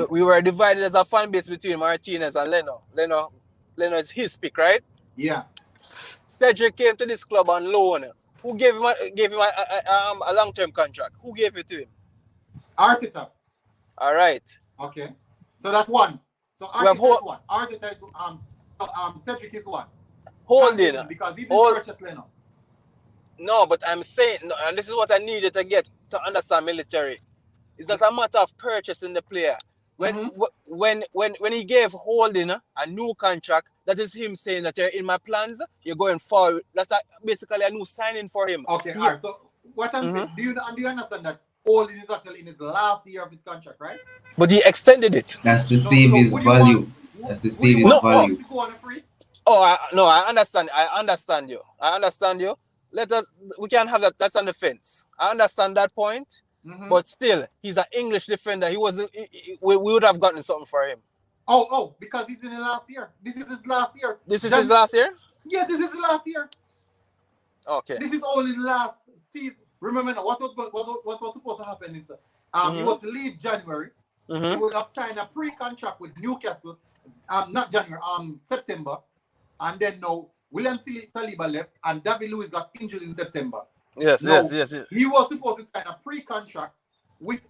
S2: we were divided as a fan base between Martinez and Leno. Leno is his pick, right?
S1: Yeah.
S2: Cedric came to this club on loan. Who gave him a long-term contract? Who gave it to him?
S1: Arteta.
S2: All right.
S1: Okay. So that's one. So Arteta is one. Arteta is Cedric is one.
S2: Holding.
S1: Because he didn't purchase Leno.
S2: No, but I'm saying, and this is what I needed to get to understand military. It's not a matter of purchasing the player. When he gave Holding a new contract, that is him saying that you're in my plans, you're going forward. That's basically a new signing for him.
S1: Okay, all right. So what I'm saying, do you understand that Holding is actually in his last year of his contract, right?
S2: But he extended it.
S3: That's to save his value. That's to save his value.
S1: To go on a free?
S2: I understand. I understand you. We can have that. That's on the fence. I understand that point. But still, he's an English defender. We would have gotten something for him.
S1: Because he's in the last year. This is his last year.
S2: This is his last year?
S1: Yeah, this is the last year.
S2: Okay.
S1: This is only last season. Remember now, what was supposed to happen is he was to leave January. He would have signed a pre-contract with Newcastle. Not January, September. And then now William Saliba left and David Luiz got injured in September.
S2: Yes.
S1: He was supposed to sign a pre-contract with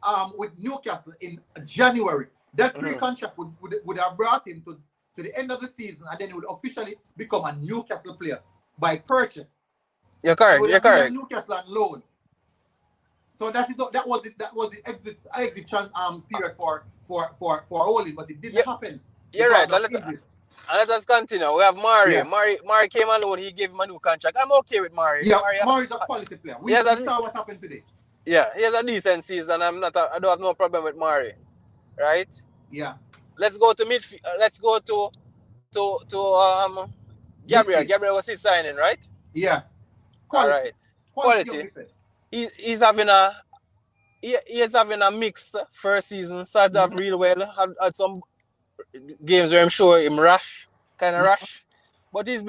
S1: Newcastle in January. That pre-contract would have brought him to the end of the season, and then he would officially become a Newcastle player by purchase.
S2: You're correct.
S1: Newcastle on loan. So that was the exit period for Holding, but it didn't happen.
S2: You're right. Let us continue. We have Mari. Yeah. Mari came on loan. He gave him a new contract. I'm okay with Mari.
S1: Yeah, Mari's a quality player. We saw what happened today.
S2: Yeah, he has a decent season. I don't have no problem with Mari. Right?
S1: Yeah.
S2: Let's go to midfield. Let's go to Gabriel. Gabriel was his signing, right?
S1: Yeah.
S2: Quality. All right. Quality. He's having a mixed first season. Started off real well. Had some games where I'm sure him rash, but he's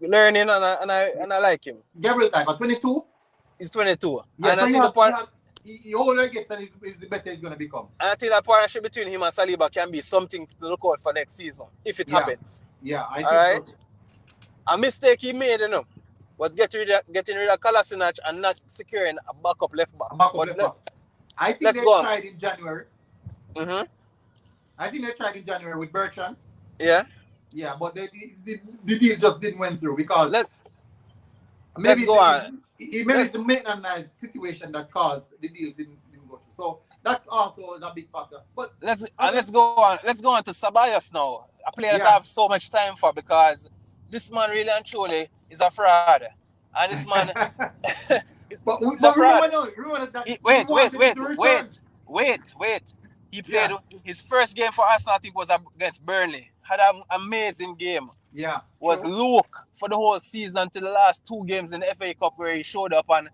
S2: learning and I like him.
S1: Gabriel type 22.
S2: He's 22.
S1: Yeah,
S2: and
S1: so
S2: I think
S1: the older he gets, and the better he's gonna become.
S2: And I think that partnership between him and Saliba can be something to look out for next season if it happens.
S1: Yeah, I think so.
S2: A mistake he made, was getting rid of Kolasinac and not securing a backup left back.
S1: I think they tried in January.
S2: Mm-hmm.
S1: I think they tried in January with Bertrand.
S2: Yeah.
S1: Yeah, but the deal just didn't went through because
S2: Let's
S1: maybe
S2: go on.
S1: maybe it's a maintenance situation that caused the deal didn't go through. So that also is a big factor. But
S2: Let's go on. Let's go on to Ceballos now. A player that I
S1: yeah,
S2: have so much time for because this man really and truly is a fraud, and this man is a
S1: but
S2: fraud.
S1: remember that we
S2: Wait,
S1: wanted him to return.
S2: wait. He played
S1: Yeah,
S2: his first game for Arsenal. I think was against Burnley. Had an amazing game.
S1: yeah,
S2: Was
S1: true.
S2: Luke for the whole season until the last 2 games in the FA Cup where he showed up and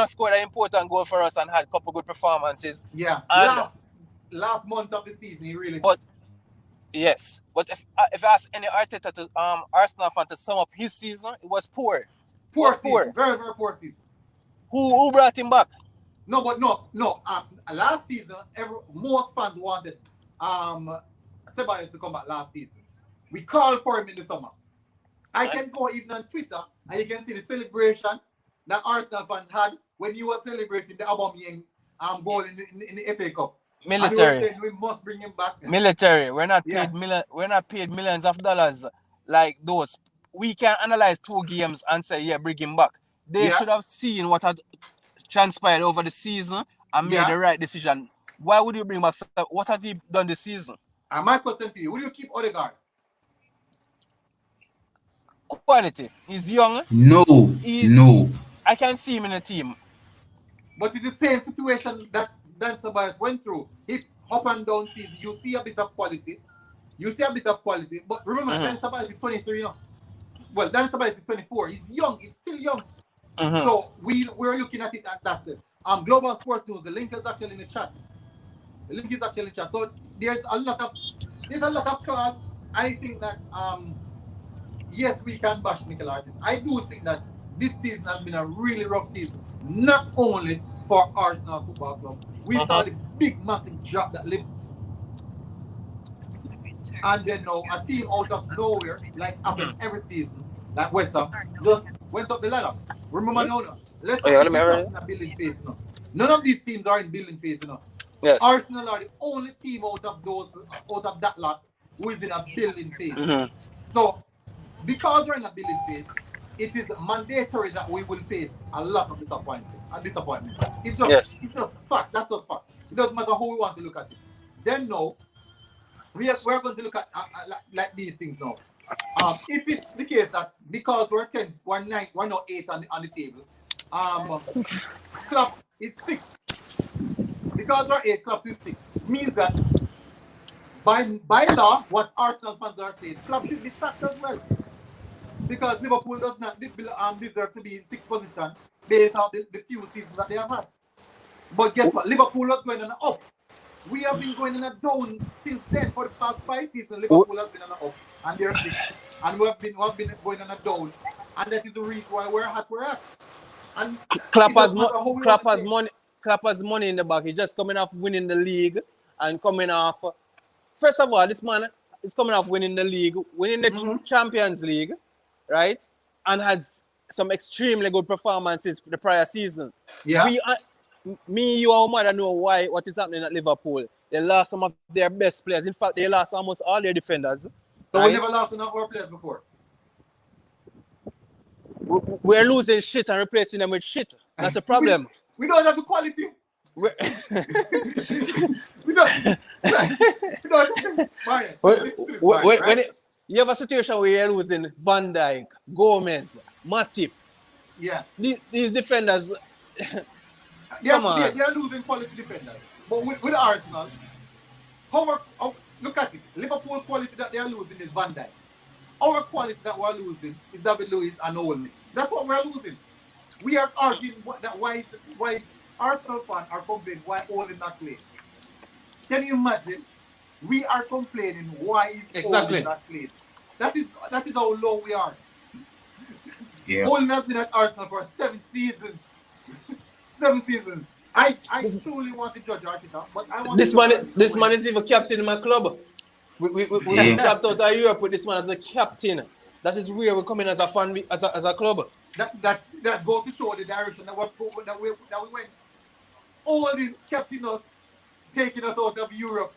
S2: scored an important goal for us and had a couple good performances.
S1: Yeah,
S2: And
S1: last month of the season he really.
S2: but yes, but if I ask any Arteta to Arsenal fan to sum up his season, it was poor. It was
S1: Poor
S2: poor.
S1: season, very very poor season.
S2: Who brought him back?
S1: No, but no. Last season, most fans wanted Ceballos to come back last season. We called for him in the summer. I can go even on Twitter and you can see the celebration that Arsenal fans had when he was celebrating the Aubameyang goal in the FA Cup.
S2: Military.
S1: And we were saying we must bring him back.
S2: Military. We're not
S1: Yeah.
S2: paid we're not paid millions of dollars like those. We can analyze 2 games and say, yeah, bring him back. They
S1: Yeah.
S2: should have seen what had transpired over the season and made
S1: Yeah.
S2: the right decision. Why would you bring back? What has he done this season?
S1: And my question to you, will you keep Odegaard?
S2: Quality. He's young.
S3: No. No.
S2: I can see him in the team.
S1: But it's the same situation that Dan Ceballos went through. It's up and down season. You see a bit of quality. But remember, Dan Ceballos is 23 now. Well, Dan Ceballos is 24. He's young. He's still young. So we're looking at it at that sense. Global Sports News, the link is actually in the chat. So there's a lot of cause. I think that yes, we can bash Mikel Arteta. I do think that this season has been a really rough season, not only for Arsenal Football Club. We saw the big massive drop that Liverpool, and then now a team out of nowhere, like happened every season, like West Ham, just went up the ladder. Remember now, let's not in a building phase now. None of these teams are in building phase now.
S2: Yes.
S1: Arsenal are the only team out of that lot who is in a building phase. So because we're in a building phase, it is mandatory that we will face a lot of disappointment. It's just fact. That's just fact. It doesn't matter how we want to look at it. Then now, we're going to look at like these things now. If it's the case that because we're 10, we're 9, we're not 8 on the table, Klopp is 6. Because we're 8, Klopp is 6. Means that by law, what Arsenal fans are saying, Klopp should be sacked as well. Because Liverpool does not deserve to be in 6th position based on the few seasons that they have had. But guess what? Liverpool was going on an up. We have been going on a down since then. For the past 5 seasons, Liverpool has been on an up. And they're 6th. And we have been going on a down. And that is the reason why we're at. And
S2: Klopp has money in the bank. He's just coming off winning the league and coming off. First of all, this man is coming off winning the league, winning the Champions League, right? And has some extremely good performances the prior season.
S1: Yeah.
S2: You and mother know what is happening at Liverpool. They lost some of their best players. In fact, they lost almost all their defenders.
S1: So
S2: right?
S1: we never lost enough our players before.
S2: We're losing shit and replacing them with shit. That's a problem.
S1: we don't have the quality. we don't.
S2: You have a situation where you're losing Van Dijk, Gomez, Matip.
S1: Yeah.
S2: These defenders.
S1: They are losing quality defenders. But with Arsenal, look at it. Liverpool quality that they are losing is Van Dijk. Our quality that we're losing is David Luiz and Olney. That's what we're losing. We are arguing that why Arsenal fans are complaining why Olney not playing. Can you imagine? We are complaining why is Olney not playing. That is how low we are.
S3: Yeah.
S1: Olney has been at Arsenal for 7 seasons. 7 seasons. I truly want to judge Arteta, but I want
S2: this man is even captain in my club. We capped out of Europe with this man as a captain. That is where we're coming as a fan, as a club.
S1: That goes to show the direction that we went. Olney captain us, taking us out of Europe.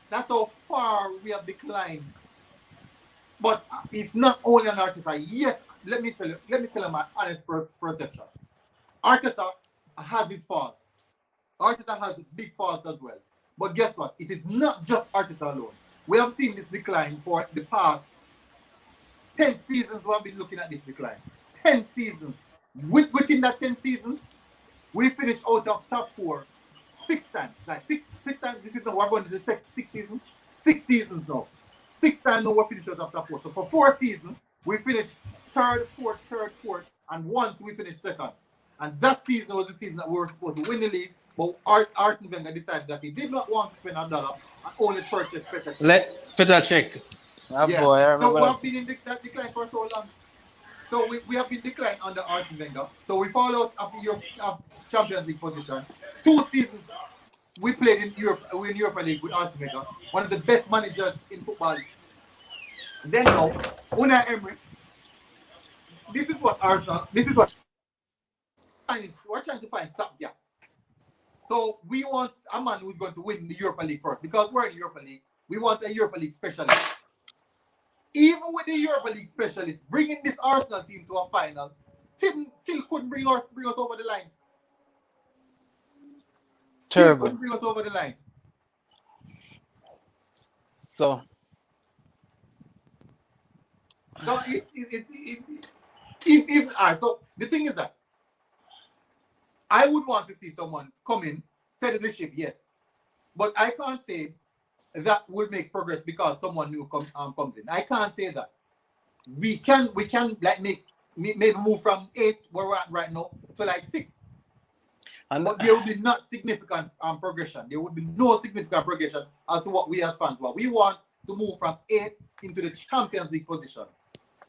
S1: That's how far we have declined. But it's not only an Arteta. Yes, let me tell you my honest perception. Arteta has his faults. Arteta has big faults as well. But guess what? It is not just Arteta alone. We have seen this decline for the past 10 seasons. We have been looking at this decline. 10 seasons. Within that 10 seasons, we finished out of top 4 6 times. Like six times. This is we're going to the sixth season. 6 seasons now. 6 times now we finished out of top 4. So for 4 seasons, we finished third, fourth, and once we finished second. And that season was the season that we were supposed to win the league. But Arsene Wenger decided that he did not want to spend $1 and only purchase Petr Cech.
S2: Let Petr Cech.
S1: Yeah.
S2: Boy, I remember
S1: so we have been in that decline for so long. So we have been declined under Arsene Wenger. So we fall out of Champions League position. 2 seasons we played in Europe. We in Europa League with Arsene Wenger, one of the best managers in football. Then now, Unai Emery. This is what Arsenal. This is what we're trying to find stop gaps. So we want a man who's going to win the Europa League first, because we're in Europa League. We want a Europa League specialist. Even with the Europa League specialist, bringing this Arsenal team to a final still couldn't bring us over the line.
S2: Terrible.
S1: Couldn't bring us over the line.
S2: So
S1: so the thing is that I would want to see someone come in, steady the ship, yes. But I can't say that will make progress because someone new comes in. I can't say that. We can like maybe move from 8 where we're at right now to like 6. But there will be not significant progression. There would be no significant progression as to what we as fans want. We want to move from 8 into the Champions League position.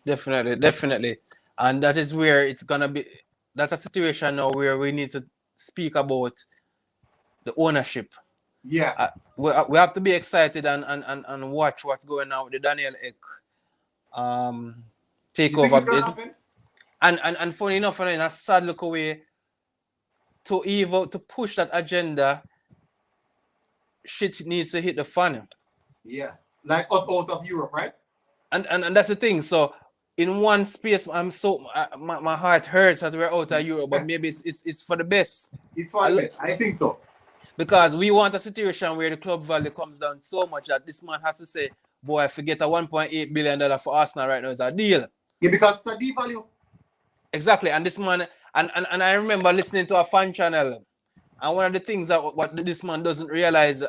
S2: Definitely. And that is where it's gonna be. That's a situation now where we need to speak about the ownership.
S1: Yeah.
S2: We have to be excited and watch what's going on with the Daniel Ek takeover bid. And funny enough, in a sad look away to push that agenda, shit needs to hit the fan.
S1: Yes. Like us out of Europe, right?
S2: And that's the thing. So in one space, my heart hurts that we're out of Europe, but maybe it's for the best.
S1: It's for the best. I think so.
S2: Because we want a situation where the club value comes down so much that this man has to say, boy, forget a $1.8 billion for Arsenal right now is a deal.
S1: Yeah, because it's a deep value.
S2: Exactly. And this man, and I remember listening to a fan channel, and one of the things that what this man doesn't realize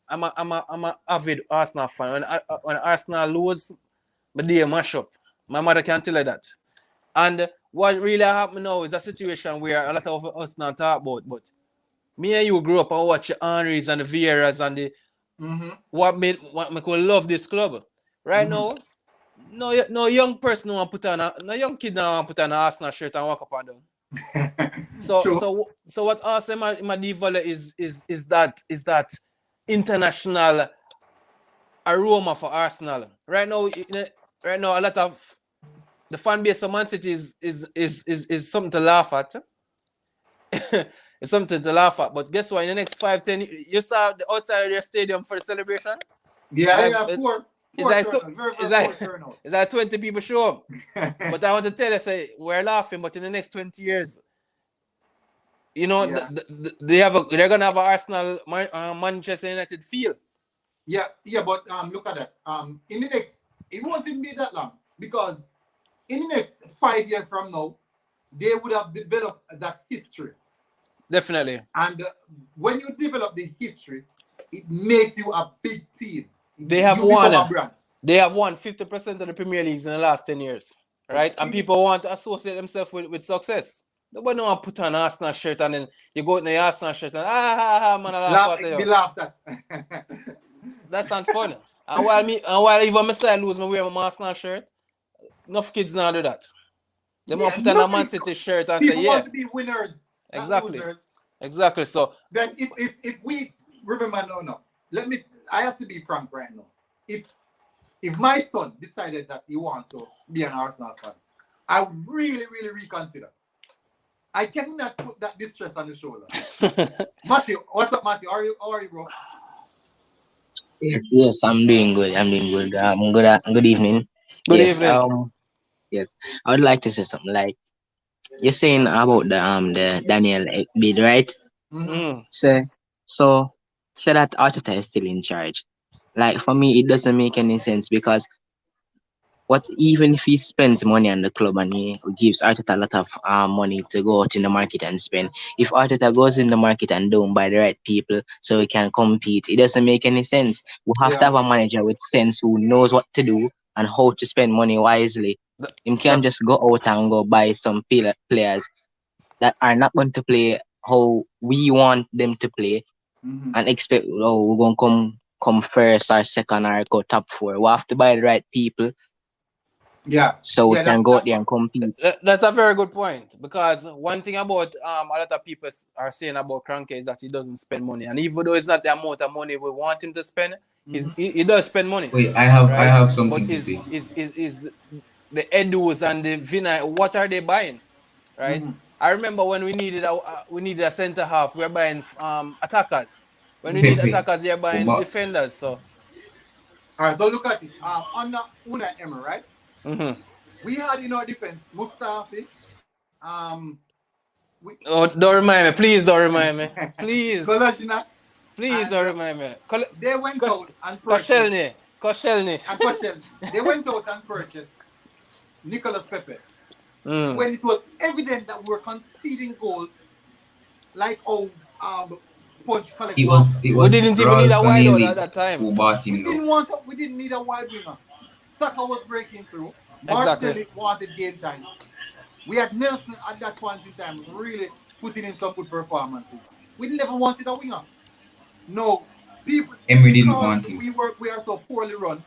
S2: I'm a avid Arsenal fan. When Arsenal lose, my day mash up. My mother can tell her that. And what really happened now is a situation where a lot of us not talk about, but me and you grew up and watch the Henrys and the Vieiras and the what make us love this club. Right now, no young person no young kid now want put on an Arsenal shirt and walk up and down. So what Arsenal my develop is that international aroma for Arsenal. Right now, a lot of the fan base of Man City is something to laugh at. It's something to laugh at. But guess what? In the next 5-10 years, you saw the outside of their stadium for the celebration?
S1: Yeah,
S2: it's like 20 people show up. But I want to tell you, say, we're laughing, but in the next 20 years, you know, they're going to have an Arsenal Manchester United feel.
S1: Yeah, but look at that. It won't even be that long, because in the next 5 years from now, they would have developed that history.
S2: Definitely.
S1: And when you develop the history, it makes you a big team.
S2: They have won 50% of the Premier Leagues in the last 10 years, right? And people want to associate themselves with success. Nobody want to put on an Arsenal shirt and then you go in the Arsenal shirt and man, I
S1: laugh at.
S2: That's not fun. And while even myself lose me wear my Arsenal shirt, enough kids now do that. They want to put on a Man City shirt and say,
S1: people want to be winners.
S2: Exactly. So
S1: then if we remember no. I have to be frank right now. If my son decided that he wants to be an Arsenal fan, I would really, really reconsider. I cannot put that distress on the shoulder. Matthew, what's up, Matthew? How are you, bro?
S4: Yes, I'm doing good. Good evening.
S2: Good
S4: Yes,
S2: evening.
S4: yes. I would like to say something like you're saying about the Daniel bid, right?
S1: Mm-hmm.
S2: Mm.
S4: So so say that Arteta is still in charge. Like for me, it doesn't make any sense because what even if he spends money on the club and he gives Arteta a lot of money to go out in the market and spend, if Arteta goes in the market and don't buy the right people so he can compete, it doesn't make any sense. We have to
S1: Yeah.
S4: have a manager with sense who knows what to do and how to spend money wisely.
S2: Th-
S4: Him can't
S1: That's.
S4: just go out and go buy some players that are not going to play how we want them to play
S1: Mm-hmm.
S4: and expect, oh, we're going to come first or second or go top four. We have to buy the right people
S1: Yeah.
S4: so we
S1: Yeah.
S4: can go out
S1: That's
S4: there
S1: what.
S4: and compete.
S2: That's a very good point because one thing about a lot of people are saying about Cranky is that he doesn't spend money, and even though it's not the amount of money we want him to spend,
S1: Mm-hmm.
S2: he does spend money,
S3: Wait, I
S2: right?
S3: have
S2: But
S3: something to say.
S2: is the Edus and the Vina, what are they buying, right?
S1: Mm-hmm.
S2: I remember when we needed a center half, we were buying attackers. When we need
S1: Mm-hmm.
S3: Pepe,
S2: attackers, they're buying
S3: Oba,
S2: defenders. So
S1: All right. So look at it. Under Unai Emery, right?
S2: mhm.
S1: We had in our defense Mustafi. Um. We.
S2: Oh, don't remind me, please. Don't remind me, please.
S1: Kolasinac
S2: Please
S1: and
S2: don't remind me.
S1: they went out and purchased
S2: Koscielny. Koscielny.
S1: and question. They went out and purchased Nicolas Pepe
S2: Mm.
S1: when it was evident that we were conceding goals like Sponge collect
S3: it
S1: water.
S3: was it
S2: We
S3: was
S2: didn't even need a wideout at
S3: Ralston
S2: that time.
S3: who bought
S1: We
S3: him though.
S1: didn't want we didn't need a wide winger. Saka was breaking through.
S2: Exactly.
S1: Martinelli wanted game time. We had Nelson at that point in time really putting in some good performances. We never wanted a winger. No, people
S3: Emery didn't
S1: because
S3: want him.
S1: we are so poorly run.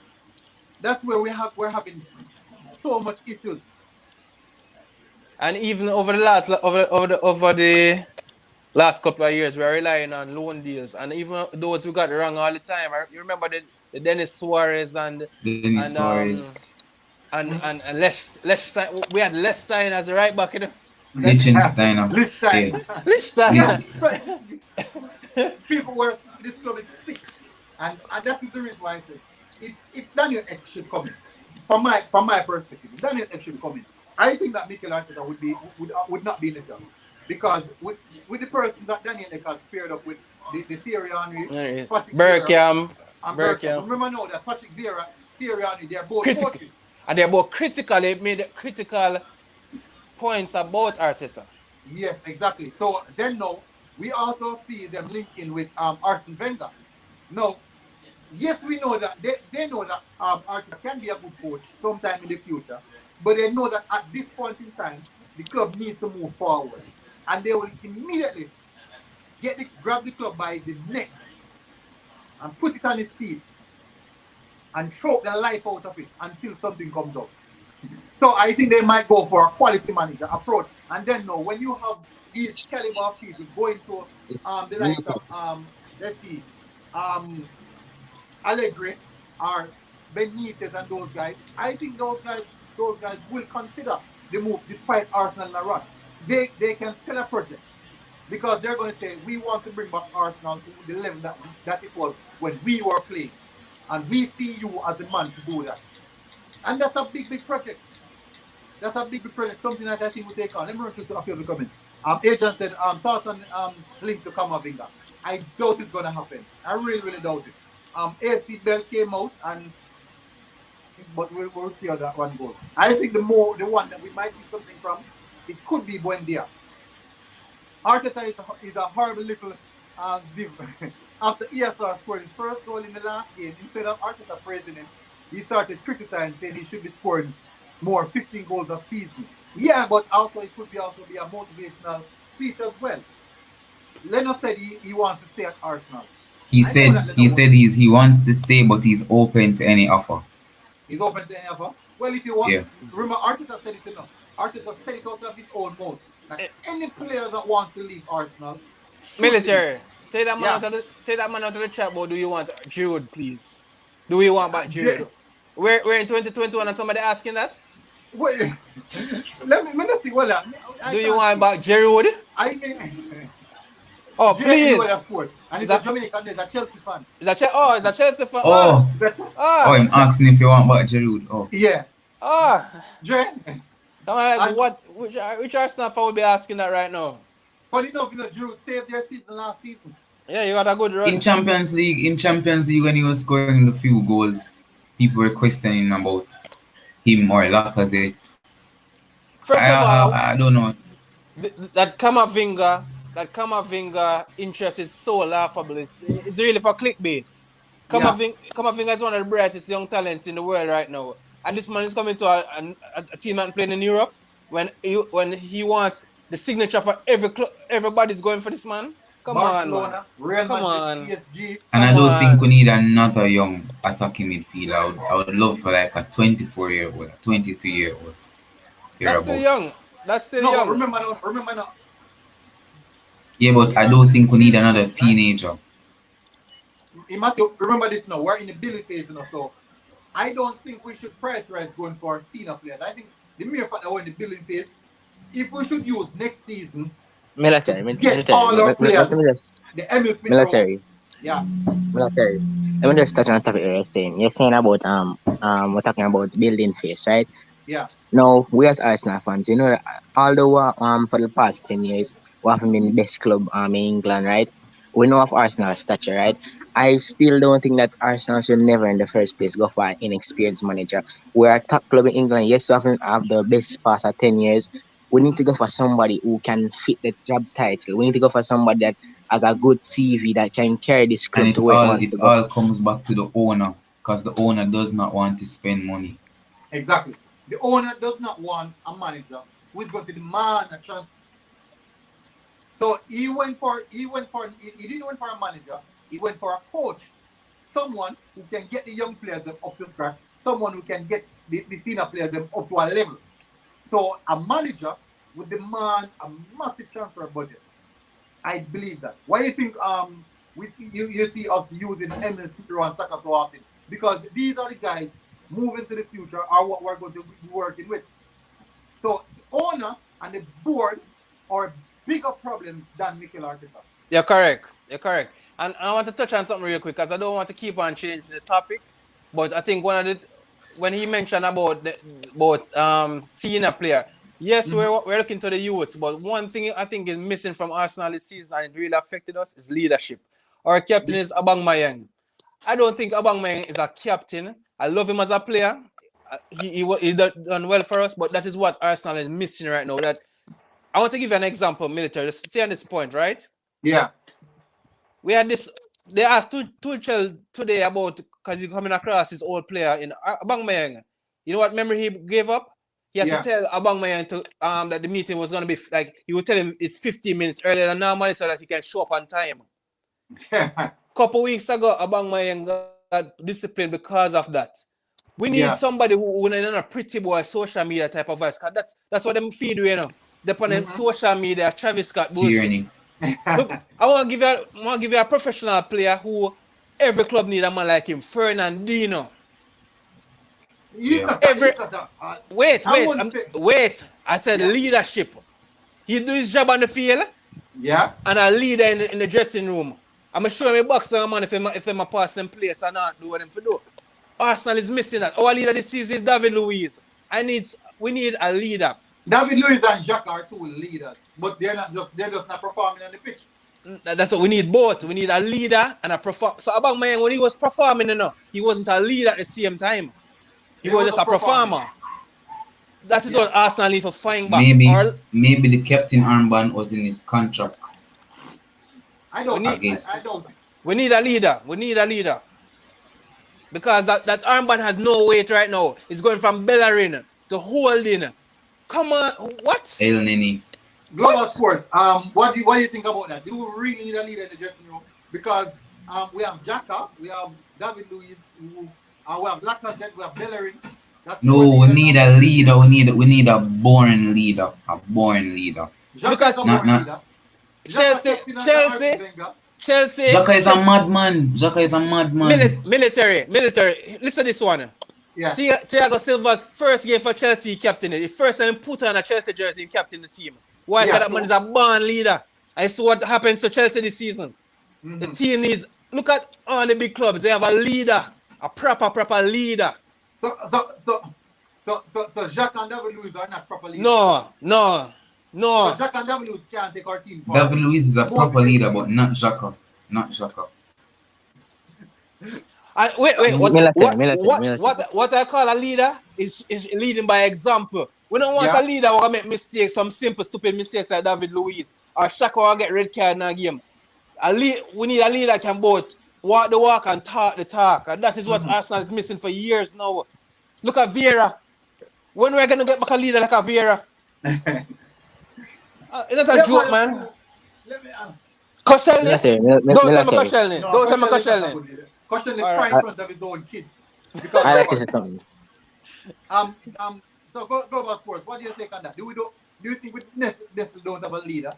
S1: That's where we're having so much issues.
S2: And even over the last couple of years, we're relying on loan deals, and even those who got it wrong all the time. You remember the Dennis Suarez
S3: Dennis
S2: and um
S3: Suarez,
S2: and Lechstein. We had Lechstein as a right back.
S3: Liechtensteiner.
S1: This time.
S3: Yeah,
S1: Yeah,
S2: Lechstein.
S1: so people were this club is sick, and that is the reason why I said if Daniel Ek should come in, from my perspective, if Daniel Ek should come in, I think that Mikel Arteta would not be in the job because with the person that Daniel Ek has paired up with the Thierry Henry, Patrick Vieira,
S2: Bergkamp.
S1: and Bergkamp.
S2: Bergkamp.
S1: Remember now that Patrick Vieira, Thierry Henry, they're both
S2: Critical.
S1: coaching.
S2: And they're both critical. They made critical points about Arteta.
S1: Yes, exactly. So then now we also see them linking with Arsene Wenger. Now, yes, we know that they know that Arteta can be a good coach sometime in the future, but they know that at this point in time, the club needs to move forward, and they will immediately grab the club by the neck and put it on his feet and choke the life out of it until something comes up. So I think they might go for a quality manager approach, and then no, when you have these caliber of people going to the likes of let's see, Allegri or Benitez and those guys, I think those guys will consider the move despite Arsenal in a run. They can sell a project because they're going to say we want to bring back Arsenal to the level that it was when we were playing, and we see you as a man to do that. And that's a big project. That's a big project, something that I think will take on. Let me run through a few of the comments. Agent said, thoughts on link to Kamavinga. I doubt it's going to happen. I really doubt it. AFC Bell came out, but we'll see how that one goes. I think the one that we might see something from, it could be Buendia. Arteta is a horrible little div. After ESR scored his first goal in the last game, instead of Arteta praising him, he started criticizing, saying he should be scoring more 15 goals a season. Yeah, but also it could be a motivational speech as well. Leno said he wants to stay at Arsenal.
S3: He said he wants to stay, but he's open to any offer.
S1: He's open to any offer. Well, if you want,
S3: Yeah.
S1: remember Arteta said it enough. Arteta said it out of his own mouth. Like any player that wants to leave Arsenal,
S2: Military. Take that man out of the chat, but do you want Giroud, please? Do you want back Giroud? We're in 2021 and somebody asking that?
S1: Wait, let me see. Well,
S2: do you want back Giroud?
S1: I mean,
S2: oh, please.
S1: Sports. And he's a Jamaican, he's a Chelsea fan.
S2: Is that Chelsea fan?
S3: Oh, I'm asking if you want back Giroud. Oh.
S1: Yeah. Dre.
S2: Come on,
S1: And
S2: which Arsenal fan will be asking that right now?
S1: funny enough, Drew saved their season last season.
S2: Yeah, you got a good run.
S3: In Champions League, when he was scoring the few goals, people were questioning about him or Lacazette.
S2: First of all,
S3: I don't know.
S2: that Kamavinga interest is so laughable. It's really for clickbait. Kamavinga is one of the brightest young talents in the world right now. And this man is coming to a team and playing in Europe when he wants the signature for every club. Everybody's going for this man. Come
S1: Barcelona,
S2: on, man.
S1: Real
S2: Come
S1: Madrid,
S2: on.
S1: PSG.
S3: And I
S2: Come
S3: don't think
S2: on.
S3: we need another young attacking midfielder. I would love for like a 24-year-old, 23-year-old.
S2: That's still young. That's still
S1: No,
S2: young.
S1: but remember now.
S3: Yeah, but I don't think we need another teenager.
S1: Remember this now, we're in the building phase now, so I don't think we should prioritize going for senior players. I think the mere fact that we're in the building phase, if we should use next season
S4: Military.
S1: all our players, the Emil Smith
S4: Military.
S1: yeah.
S4: Military. Let me just touch on stuff you're saying. You're saying about we're talking about building phase, right?
S1: Yeah.
S4: Now, we as Arsenal fans, you know, although for the past 10 years, we haven't been the best club in England, right? We know of Arsenal's stature, right? I still don't think that Arsenal should never in the first place go for an inexperienced manager. We're a top club in England. Yes, we haven't have the best past 10 years. We need to go for somebody who can fit the job title. We need to go for somebody that has a good CV that can carry this club
S3: And
S4: to where it wants to go.
S3: all comes back to the owner, because the owner does not want to spend money.
S1: Exactly. The owner does not want a manager who is going to demand a transfer. So he didn't went for a manager, he went for a coach. Someone who can get the young players them up to scratch, someone who can get the senior players them up to a level. So a manager would demand a massive transfer budget. I believe that. Why do you think you see us using Emil Smith and Saka so often? Because these are the guys moving to the future are what we're going to be working with. So the owner and the board are bigger problems than Mikel Arteta.
S2: You're correct. And I want to touch on something real quick because I don't want to keep on changing the topic. But I think when he mentioned about senior player, yes, we're looking to the youths, but one thing I think is missing from Arsenal this season and it really affected us is leadership. Our captain is Aubameyang. I don't think Aubameyang is a captain. I love him as a player. He done well for us, but that is what Arsenal is missing right now. That I want to give you an example, military. Just stay on this point, right?
S1: Yeah.
S2: We had this. They asked Tuchel today about because he's coming across his old player in Aubameyang. You know what memory he gave up? He had to tell Aubameyang to that the meeting was gonna be like he would tell him it's 15 minutes earlier than normal so that he can show up on time. Couple weeks ago, Aubameyang got disciplined because of that. We need somebody who in a pretty boy social media type of voice. That's what them feed you know. They on them social media, Travis Scott bullshit. Look, I want to give you a professional player who every club need a man like him, Fernandinho. Wait. I said leadership. He do his job on the field.
S1: Yeah.
S2: And a leader in the dressing room. I'm sure me boxer man if I'm a passing place and not do what them for do. Arsenal is missing that. Our leader this season is David Luiz. We need a leader.
S1: David Luiz and Xhaka are two leaders, but they're just not performing on the pitch.
S2: That's what we need both. We need a leader and a performer. So Aubameyang, when he was performing, he wasn't a leader at the same time. He was just a performer. That is what Arsenal need to find back.
S3: Maybe the captain armband was in his contract.
S1: I don't think.
S2: We need a leader. Because that armband has no weight right now. It's going from Bellerin to Holding. Come on, what?
S3: El Nini.
S1: Global Sports. What do you think about that? Do we really need a leader in the dressing room? Because we have Xhaka, we have David Luiz, we have Lacazette, we have Bellerin.
S3: We need a leader. We need a born leader. A born leader.
S2: Look at Chelsea.
S3: Xhaka is a madman.
S2: Military. Listen to this one.
S1: Yeah.
S2: Thiago Silva's first game for Chelsea, captain it. The first time he put on a Chelsea jersey and captain the team. Why? Because that man is a born leader. I see what happens to Chelsea this season. The team needs. Look at all the big clubs. They have a leader, a proper leader.
S1: So Jacques and David Luiz are not proper leaders.
S2: No.
S1: So Jacques and David Luiz can't take our team forward.
S3: David Luiz is a proper
S1: Motivate
S3: leader,
S1: team.
S3: but not Xhaka. Not Xhaka.
S2: Wait.
S4: Military.
S2: What I call a leader is leading by example. We don't want a leader who make mistakes, some simple stupid mistakes like David Luiz or Shaka will get red card in a game. We need a leader that can both walk the walk and talk the talk, and that is what Arsenal is missing for years now. Look at Vieira. When we're gonna get back a leader like a Vieira? It's not a joke, man.
S1: Let me
S2: Koscielny? Don't tell me
S4: Military.
S2: Koscielny. Don't tell me Koscielny.
S1: Koscielny
S2: All
S1: cry in front of his own kids. Because
S4: I like to say something.
S1: So go about sports. What do you think on that? Do you think we necessarily don't have a leader,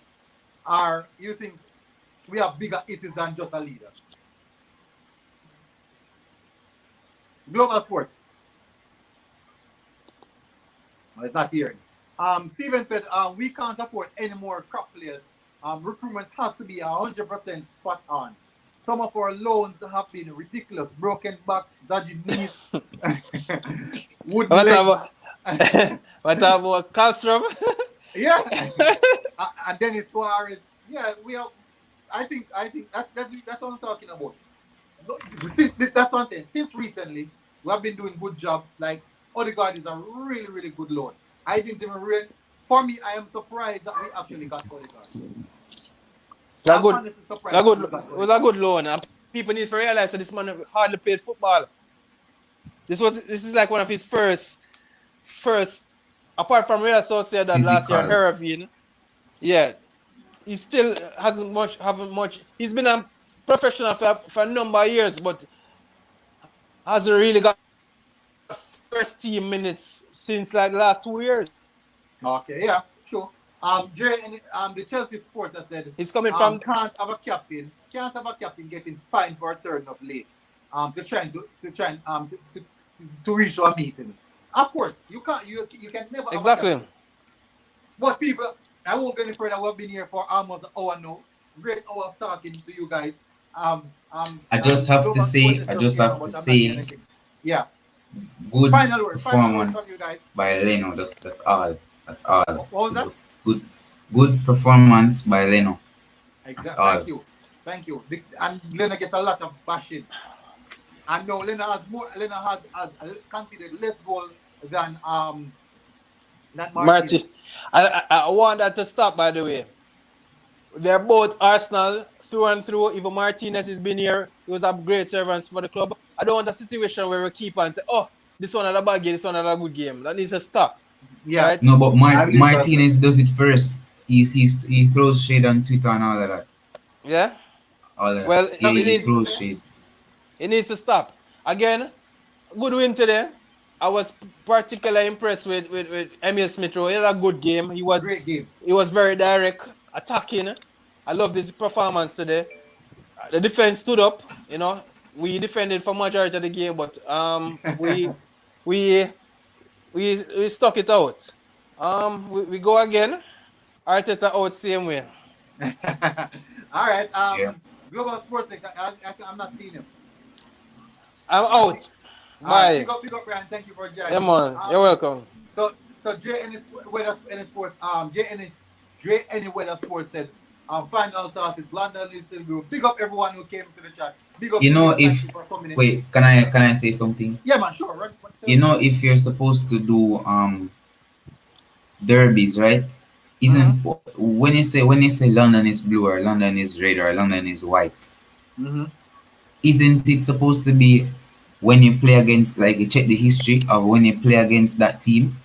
S1: or you think we have bigger issues than just a leader? Global sports. Oh, it's not hearing. Steven said we can't afford any more crop players. Recruitment has to be 100% spot on. Some of our loans have been ridiculous. Broken backs, dodgy knees, wood legs.
S2: What about Carlstrom?
S1: Yeah. And Dennis Suarez. Yeah, we have. I think that's what I'm talking about. So, that's what I'm saying. Since recently, we have been doing good jobs. Like Odegaard is a really, really good loan. I didn't even really. For me, I am surprised that we actually got Odegaard.
S2: That good. It was a good loan. And people need to realize that this man hardly played football. This is like one of his first. Apart from Real Sociedad last year, Hervin. Yeah, he still haven't much. He's been a professional for a number of years, but hasn't really got first team minutes since like the last 2 years.
S1: Okay, yeah, sure. The Chelsea supporter said
S2: he's coming from
S1: can't have a captain getting fined for turning up late. To reach a meeting. Of course, you can never
S2: exactly.
S1: But people, I won't go any further. We've been here for almost an hour now. Great hour of talking to you guys.
S3: I just have to say,
S1: yeah.
S3: Good
S1: Final word
S3: performance
S1: from you guys.
S3: by Leno. That's all. That's all.
S1: What was that?
S3: Good performance by Leno.
S1: Exactly. Thank you. And Leno gets a lot of bashing. And no, Leno has considered less goal than Martin.
S2: I want that to stop, by the way. They're both Arsenal through and through. Even Martinez has been here. He was a great servant for the club. I don't want a situation where we keep on say, oh, this one had a bad game, this one had a good game. That needs to stop.
S1: Yeah.
S2: Right?
S3: No, but Martinez does it first. He throws shade on Twitter and all of that.
S2: Yeah?
S3: All that.
S2: Well,
S3: he throws shade.
S2: It needs to stop. Again, good win today. I was particularly impressed with Emil Smith-Rowe. He had a good game.
S1: Great game.
S2: He was very direct, attacking. I love this performance today. The defense stood up. You know, we defended for majority of the game, but we stuck it out. We go again. Arteta out same way.
S1: All right. Global Sports. I'm not seeing him.
S2: I'm out. Bye.
S1: Pick up, Brian. Thank you for joining.
S2: Yeah, man. You're welcome.
S1: So JN Sports. JN Weather Sports said, final toss is London is still good. Big up everyone who came to the chat. Big up.
S3: Wait, can I say something?
S1: Yeah, man. Sure.
S3: If you're supposed to do derbies, right? Isn't when you say London is blue or London is red or London is white? Isn't it supposed to be when you play against, like, you check the history of when you play against that team?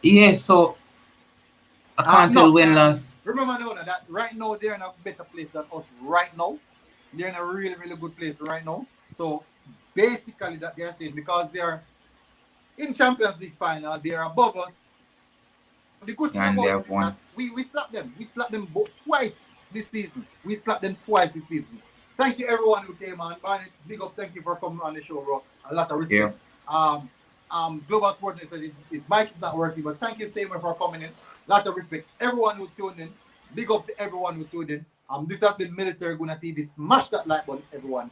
S3: Yeah, so I can't tell when last.
S1: Remember, no, that right now they're in a better place than us. Right now, they're in a really, really good place right now. So basically, that they're saying, because they're in Champions League final, they're above us. The good thing about it is that we slapped them. We slapped them twice this season. Thank you everyone who came on. Barnett, big up, thank you for coming on the show, bro. A lot of respect.
S3: Yeah.
S1: Global Sports says his mic is not working, but thank you, Seymour, for coming in. A lot of respect. Everyone who tuned in. Big up to everyone who tuned in. This has been Military Guna TV. Smash that like button, everyone.